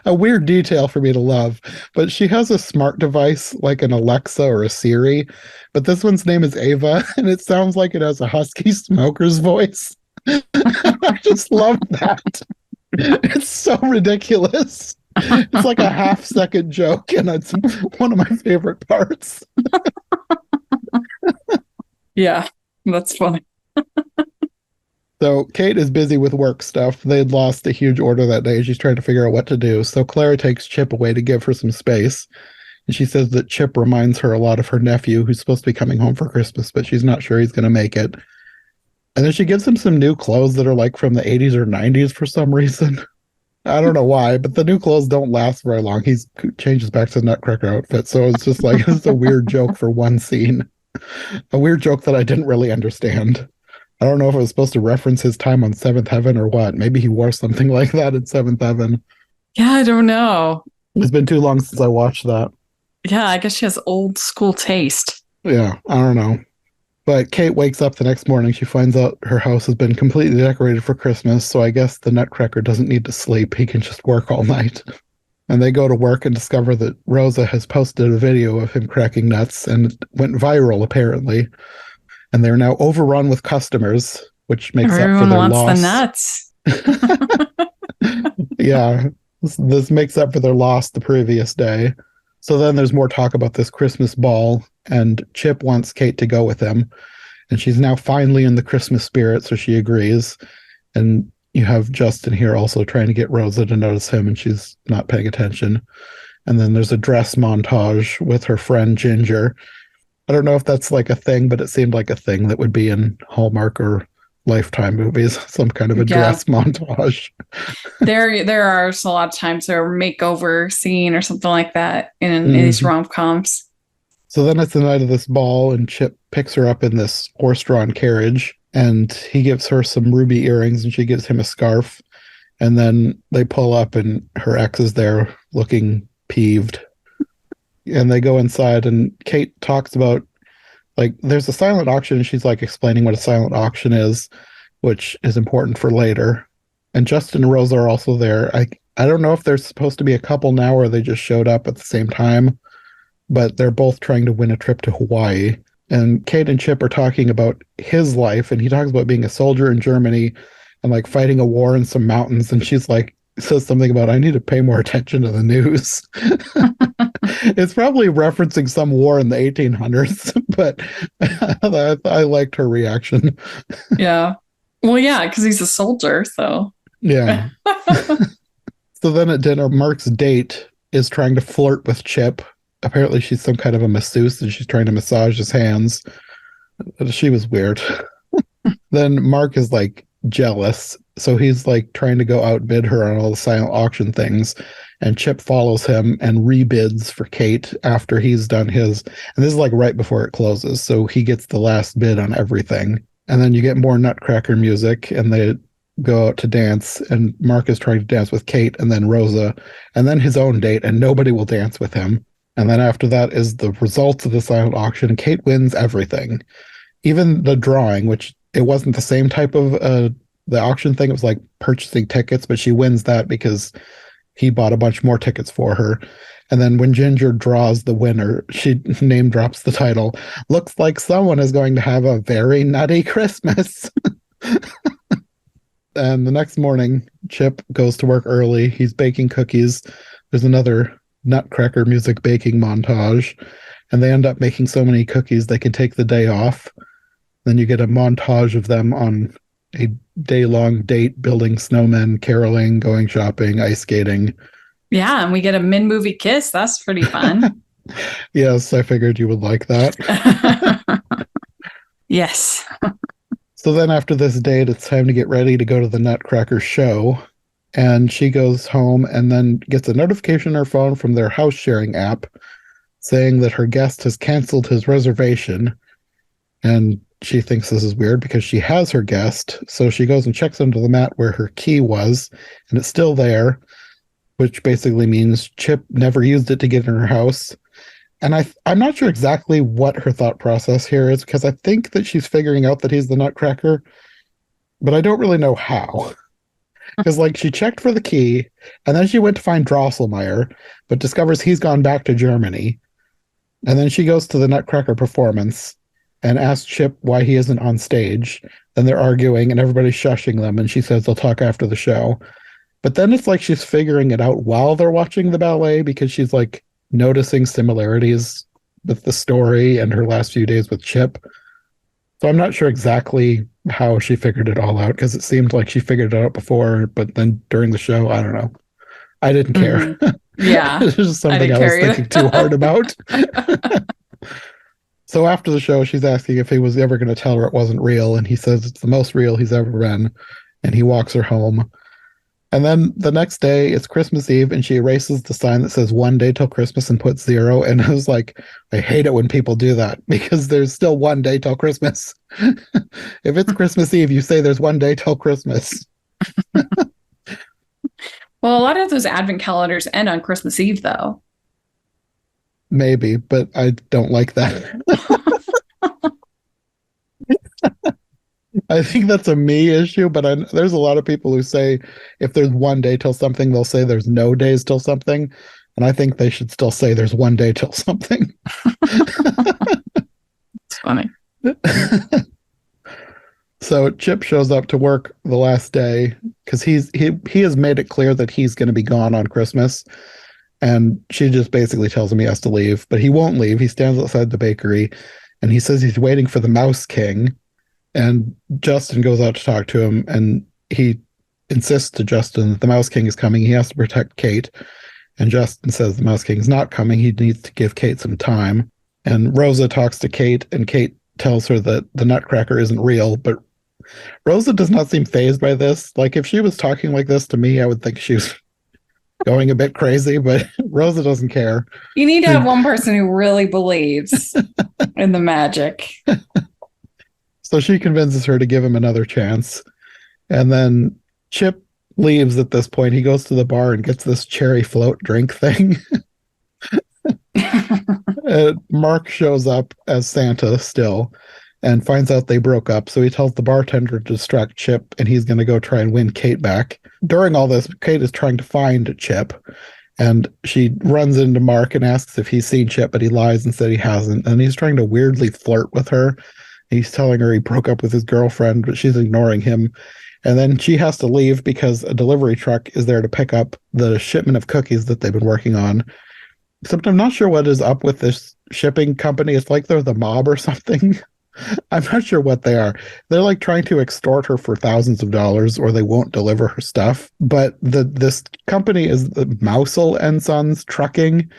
A weird detail for me to love, but she has a smart device like an Alexa or a Siri, but this one's name is Ava, and it sounds like it has a husky smoker's voice. I just love that. It's so ridiculous. It's like a half-second joke, and it's one of my favorite parts. Yeah, that's funny. So Kate is busy with work stuff. They had lost a huge order that day. She's trying to figure out what to do. So Clara takes Chip away to give her some space. And she says that Chip reminds her a lot of her nephew, who's supposed to be coming home for Christmas, but she's not sure he's going to make it. And then she gives him some new clothes that are like from the 80s or 90s for some reason. I don't know why, but the new clothes don't last very long. He changes back to the Nutcracker outfit. So it's just like, it's a weird joke for one scene. A weird joke that I didn't really understand. I don't know if it was supposed to reference his time on Seventh Heaven or what. Maybe he wore something like that in Seventh Heaven. Yeah, I don't know. It's been too long since I watched that. Yeah, I guess she has old school taste. Yeah, I don't know. But Kate wakes up the next morning. She finds out her house has been completely decorated for Christmas, so I guess the Nutcracker doesn't need to sleep. He can just work all night. And they go to work and discover that Rosa has posted a video of him cracking nuts, and it went viral, apparently. And they're now overrun with customers, which makes Everyone up for their wants the loss. Yeah, this makes up for their loss the previous day. So then there's more talk about this Christmas ball, and Chip wants Kate to go with him. And she's now finally in the Christmas spirit, so she agrees. And you have Justin here also trying to get Rosa to notice him, and she's not paying attention. And then there's a dress montage with her friend Ginger. I don't know if that's like a thing, but it seemed like a thing that would be in Hallmark or Lifetime movies, some kind of a dress montage. There are a lot of times there are makeover scene or something like that in these rom-coms. So then it's the night of this ball, and Chip picks her up in this horse-drawn carriage, and he gives her some ruby earrings, and she gives him a scarf. And then they pull up, and her ex is there looking peeved. And they go inside, and Kate talks about, like, there's a silent auction, and she's like explaining what a silent auction is, which is important for later. And Justin and Rosa are also there. I don't know if they're supposed to be a couple now or they just showed up at the same time, but they're both trying to win a trip to Hawaii. And Kate and Chip are talking about his life, and he talks about being a soldier in Germany and like fighting a war in some mountains. And she's like, says something about, I need to pay more attention to the news. It's probably referencing some war in the 1800s, but I liked her reaction. Yeah. Well, yeah, because he's a soldier, so. Yeah. So then at dinner, Mark's date is trying to flirt with Chip. Apparently she's some kind of a masseuse, and she's trying to massage his hands. She was weird. Then Mark is like jealous, so he's like trying to go outbid her on all the silent auction things, and Chip follows him and rebids for Kate after he's done his, and this is like right before it closes, so he gets the last bid on everything. And then you get more Nutcracker music, and they go out to dance, and Mark is trying to dance with Kate and then Rosa and then his own date, and nobody will dance with him. And then after that is the results of the silent auction, and Kate wins everything, even the drawing, which it wasn't the same type of the auction thing. It was like purchasing tickets, but she wins that because he bought a bunch more tickets for her. And then when Ginger draws the winner, she name drops the title. Looks like someone is going to have a very nutty Christmas. And the next morning, Chip goes to work early. He's baking cookies. There's another Nutcracker music baking montage. And they end up making so many cookies they can take the day off. Then you get a montage of them on a day-long date building snowmen, caroling, going shopping, ice skating. Yeah, and we get a mid-movie kiss. That's pretty fun. Yes, I figured you would like that. Yes. So then after this date, it's time to get ready to go to the Nutcracker show. And she goes home and then gets a notification on her phone from their house sharing app saying that her guest has canceled his reservation. And she thinks this is weird because she has her guest. So she goes and checks under the mat where her key was, and it's still there, which basically means Chip never used it to get in her house. And I'm not sure exactly what her thought process here is, because I think that she's figuring out that he's the Nutcracker, but I don't really know how. Because, like, she checked for the key, and then she went to find Drosselmeyer, but discovers he's gone back to Germany. And then she goes to the Nutcracker performance and asks Chip why he isn't on stage. Then they're arguing, and everybody's shushing them, and she says they'll talk after the show. But then it's like she's figuring it out while they're watching the ballet, because she's, like, noticing similarities with the story and her last few days with Chip. So I'm not sure exactly how she figured it all out, because it seemed like she figured it out before, but then during the show, I don't know. I didn't care. Mm-hmm. Yeah. It's just something I was thinking too hard about. So after the show, she's asking if he was ever going to tell her it wasn't real, and he says it's the most real he's ever been, and he walks her home. And then the next day, it's Christmas Eve, and she erases the sign that says 1 day till Christmas and puts 0. And I was like, I hate it when people do that, because there's still 1 day till Christmas. If it's Christmas Eve, you say there's 1 day till Christmas. Well, a lot of those advent calendars end on Christmas Eve, though. Maybe, but I don't like that. I think that's a me issue, but there's a lot of people who say if there's 1 day till something, they'll say there's no days till something. And I think they should still say there's 1 day till something. It's funny. So Chip shows up to work the last day because he has made it clear that he's going to be gone on Christmas. And she just basically tells him he has to leave, but he won't leave. He stands outside the bakery and he says he's waiting for the Mouse King. And Justin goes out to talk to him, and he insists to Justin that the Mouse King is coming. He has to protect Kate. And Justin says the Mouse King is not coming. He needs to give Kate some time. And Rosa talks to Kate, and Kate tells her that the Nutcracker isn't real. But Rosa does not seem fazed by this. Like, if she was talking like this to me, I would think she was going a bit crazy, but Rosa doesn't care. You need to have one person who really believes in the magic. So she convinces her to give him another chance. And then Chip leaves at this point. He goes to the bar and gets this cherry float drink thing. Mark shows up as Santa still and finds out they broke up. So he tells the bartender to distract Chip, and he's going to go try and win Kate back. During all this, Kate is trying to find Chip, and she runs into Mark and asks if he's seen Chip, but he lies and said he hasn't. And he's trying to weirdly flirt with her. He's telling her he broke up with his girlfriend, but she's ignoring him. And then she has to leave because a delivery truck is there to pick up the shipment of cookies that they've been working on. Except I'm not sure what is up with this shipping company. It's like they're the mob or something. I'm not sure what they are. They're like trying to extort her for thousands of dollars, or they won't deliver her stuff. But this company is the Mousel and Sons Trucking.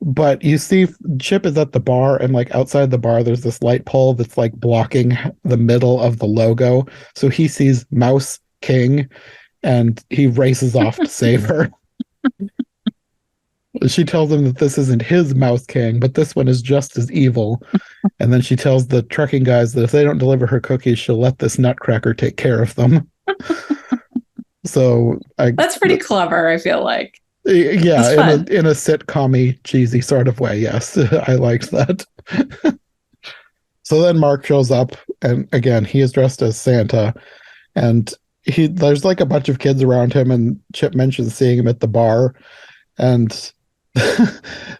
But you see Chip is at the bar, and like outside the bar, there's this light pole that's like blocking the middle of the logo. So he sees Mouse King and he races off to save her. She tells him that this isn't his Mouse King, but this one is just as evil. And then she tells the trucking guys that if they don't deliver her cookies, she'll let this Nutcracker take care of them. So that's pretty clever, I feel like. Yeah, in a sitcom-y, cheesy sort of way. Yes, I liked that. So then Mark shows up, and again, he is dressed as Santa, and there's like a bunch of kids around him, and Chip mentions seeing him at the bar, and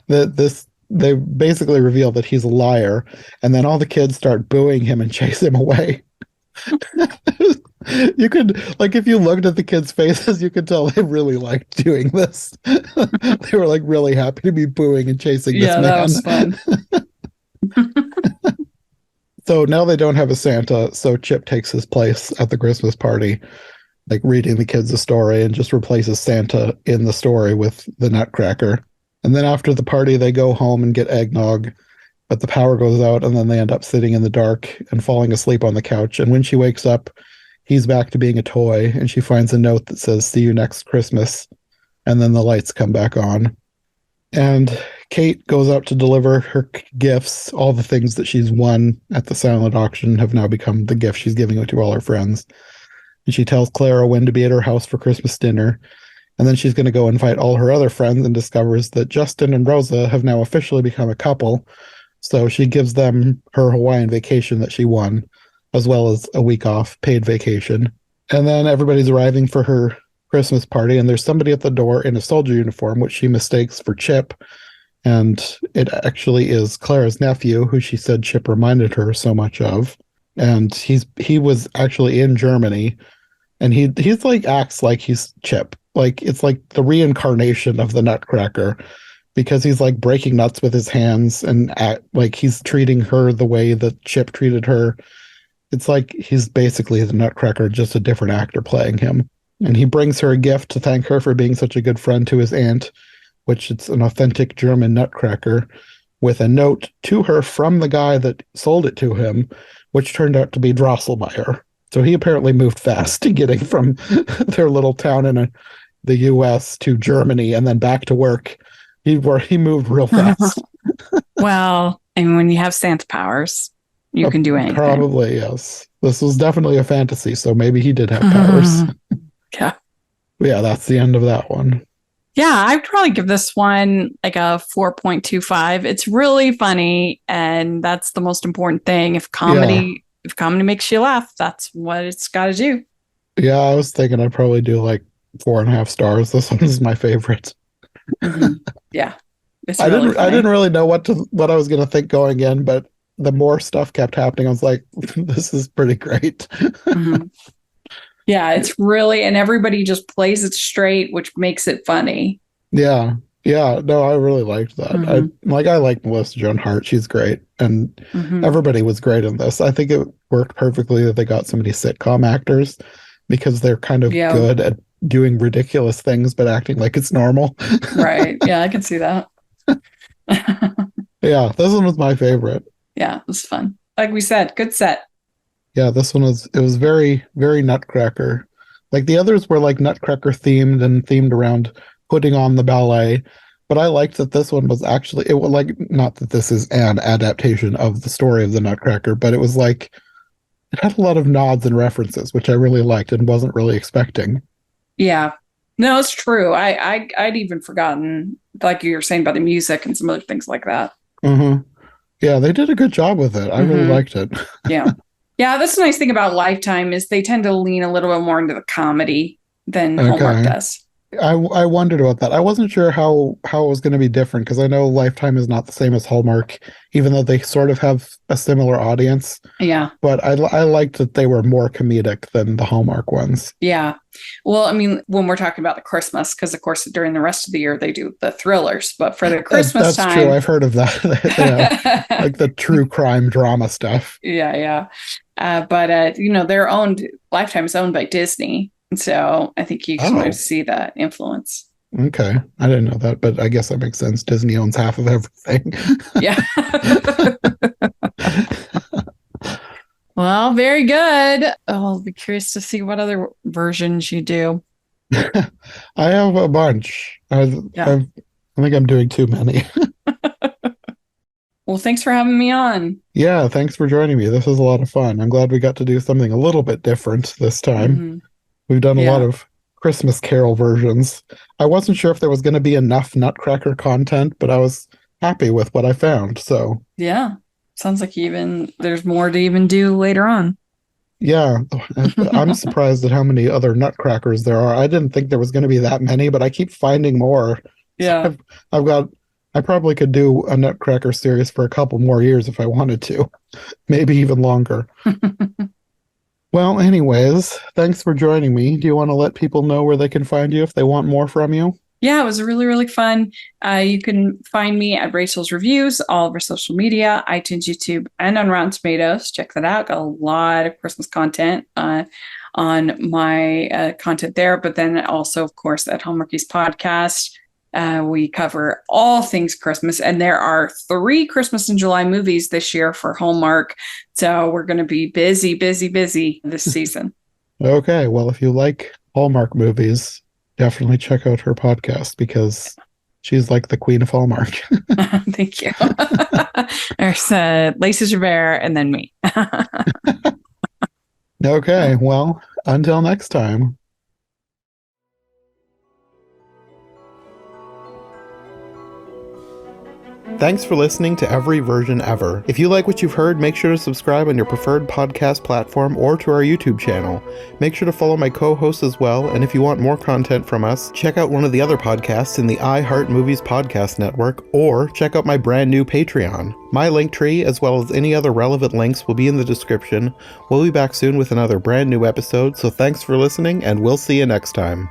they basically reveal that he's a liar, and then all the kids start booing him and chase him away. You could, like, if you looked at the kids' faces, you could tell they really liked doing this. They were like really happy to be booing and chasing this man. Yeah, that was fun. So now they don't have a Santa, so Chip takes his place at the Christmas party, like reading the kids a story, and just replaces Santa in the story with the Nutcracker. And then after the party, they go home and get eggnog, but the power goes out, and then they end up sitting in the dark and falling asleep on the couch. And when she wakes up, he's back to being a toy, and she finds a note that says, "See you next Christmas." And then the lights come back on. And Kate goes out to deliver her gifts. All the things that she's won at the silent auction have now become the gift she's giving to all her friends. And she tells Clara when to be at her house for Christmas dinner. And then she's going to go invite all her other friends and discovers that Justin and Rosa have now officially become a couple. So she gives them her Hawaiian vacation that she won, as well as a week off paid vacation. And then everybody's arriving for her Christmas party, and there's somebody at the door in a soldier uniform, which she mistakes for Chip. And it actually is Clara's nephew, who she said Chip reminded her so much of. And he was actually in Germany, and he's like acts like he's Chip. Like it's like the reincarnation of the Nutcracker, because he's like breaking nuts with his hands and like he's treating her the way that Chip treated her. It's like he's basically the Nutcracker, just a different actor playing him. And he brings her a gift to thank her for being such a good friend to his aunt, which it's an authentic German Nutcracker, with a note to her from the guy that sold it to him, which turned out to be Drosselmeyer. So he apparently moved fast, getting from their little town in the U.S. to Germany and then back to work. He moved real fast. Well, and when you have Santa powers, you can do anything. Probably, yes. This was definitely a fantasy, so maybe he did have powers. Yeah. Yeah, that's the end of that one. Yeah, I'd probably give this one like a 4.25. It's really funny, and that's the most important thing. If comedy makes you laugh, that's what it's got to do. Yeah, I was thinking I'd probably do like 4.5 stars. This one is my favorite. Mm-hmm. Yeah, I didn't really know what I was gonna think going in, but the more stuff kept happening, I was like, this is pretty great. Mm-hmm. Yeah, it's really, and everybody just plays it straight, which makes it funny. Yeah. No, I really liked that. Mm-hmm. I like Melissa Joan Hart. She's great, and everybody was great in this. I think it worked perfectly that they got so many sitcom actors, because they're kind of good at doing ridiculous things but acting like it's normal. Right. Yeah, I can see that. Yeah, this one was my favorite. Yeah, it was fun. Like we said, good set. Yeah, this one was very, very Nutcracker. Like the others were like Nutcracker themed and themed around putting on the ballet. But I liked that this one was actually, it was like, not that this is an adaptation of the story of the Nutcracker, but it was like, it had a lot of nods and references, which I really liked and wasn't really expecting. Yeah. No, it's true. I'd even forgotten, like you were saying, about the music and some other things like that. Mm-hmm. Yeah, they did a good job with it. I really liked it. Yeah. Yeah, that's the nice thing about Lifetime is they tend to lean a little bit more into the comedy than Hallmark does. I wondered about that. I wasn't sure how it was going to be different, because I know Lifetime is not the same as Hallmark, even though they sort of have a similar audience. Yeah. But I liked that they were more comedic than the Hallmark ones. Yeah. Well, I mean, when we're talking about the Christmas, because of course during the rest of the year they do the thrillers, but for the Christmas that's time, true. I've heard of that. Like the true crime drama stuff. Yeah. But they're owned. Lifetime is owned by Disney. So I think you sort of see that influence. Okay. I didn't know that, but I guess that makes sense. Disney owns half of everything. Yeah. Well, very good. I'll be curious to see what other versions you do. I have a bunch. I think I'm doing too many. Well, thanks for having me on. Yeah, thanks for joining me. This was a lot of fun. I'm glad we got to do something a little bit different this time. Mm-hmm. We've done a lot of Christmas Carol versions. I wasn't sure if there was going to be enough Nutcracker content, but I was happy with what I found. So yeah, sounds like there's more to even do later on. Yeah, I'm surprised at how many other Nutcrackers there are. I didn't think there was going to be that many, but I keep finding more. Yeah, so I probably could do a Nutcracker series for a couple more years if I wanted to, maybe even longer. Well, anyways, thanks for joining me. Do you want to let people know where they can find you if they want more from you? Yeah, it was really, really fun. You can find me at Rachel's Reviews, all of our social media, iTunes, YouTube, and on Rotten Tomatoes. Check that out. Got a lot of Christmas content on my content there. But then also, of course, at Hallmarkies podcast, we cover all things Christmas. And there are 3 Christmas in July movies this year for Hallmark. So we're going to be busy, busy, busy this season. Okay, well, if you like Hallmark movies, definitely check out her podcast because she's like the queen of Hallmark. Thank you. There's Lacey Javert and then me. Okay, well, until next time. Thanks for listening to Every Version Ever. If you like what you've heard, make sure to subscribe on your preferred podcast platform or to our YouTube channel. Make sure to follow my co-hosts as well, and if you want more content from us, check out one of the other podcasts in the iHeart Movies Podcast Network, or check out my brand new Patreon. My link tree, as well as any other relevant links, will be in the description. We'll be back soon with another brand new episode, so thanks for listening, and we'll see you next time.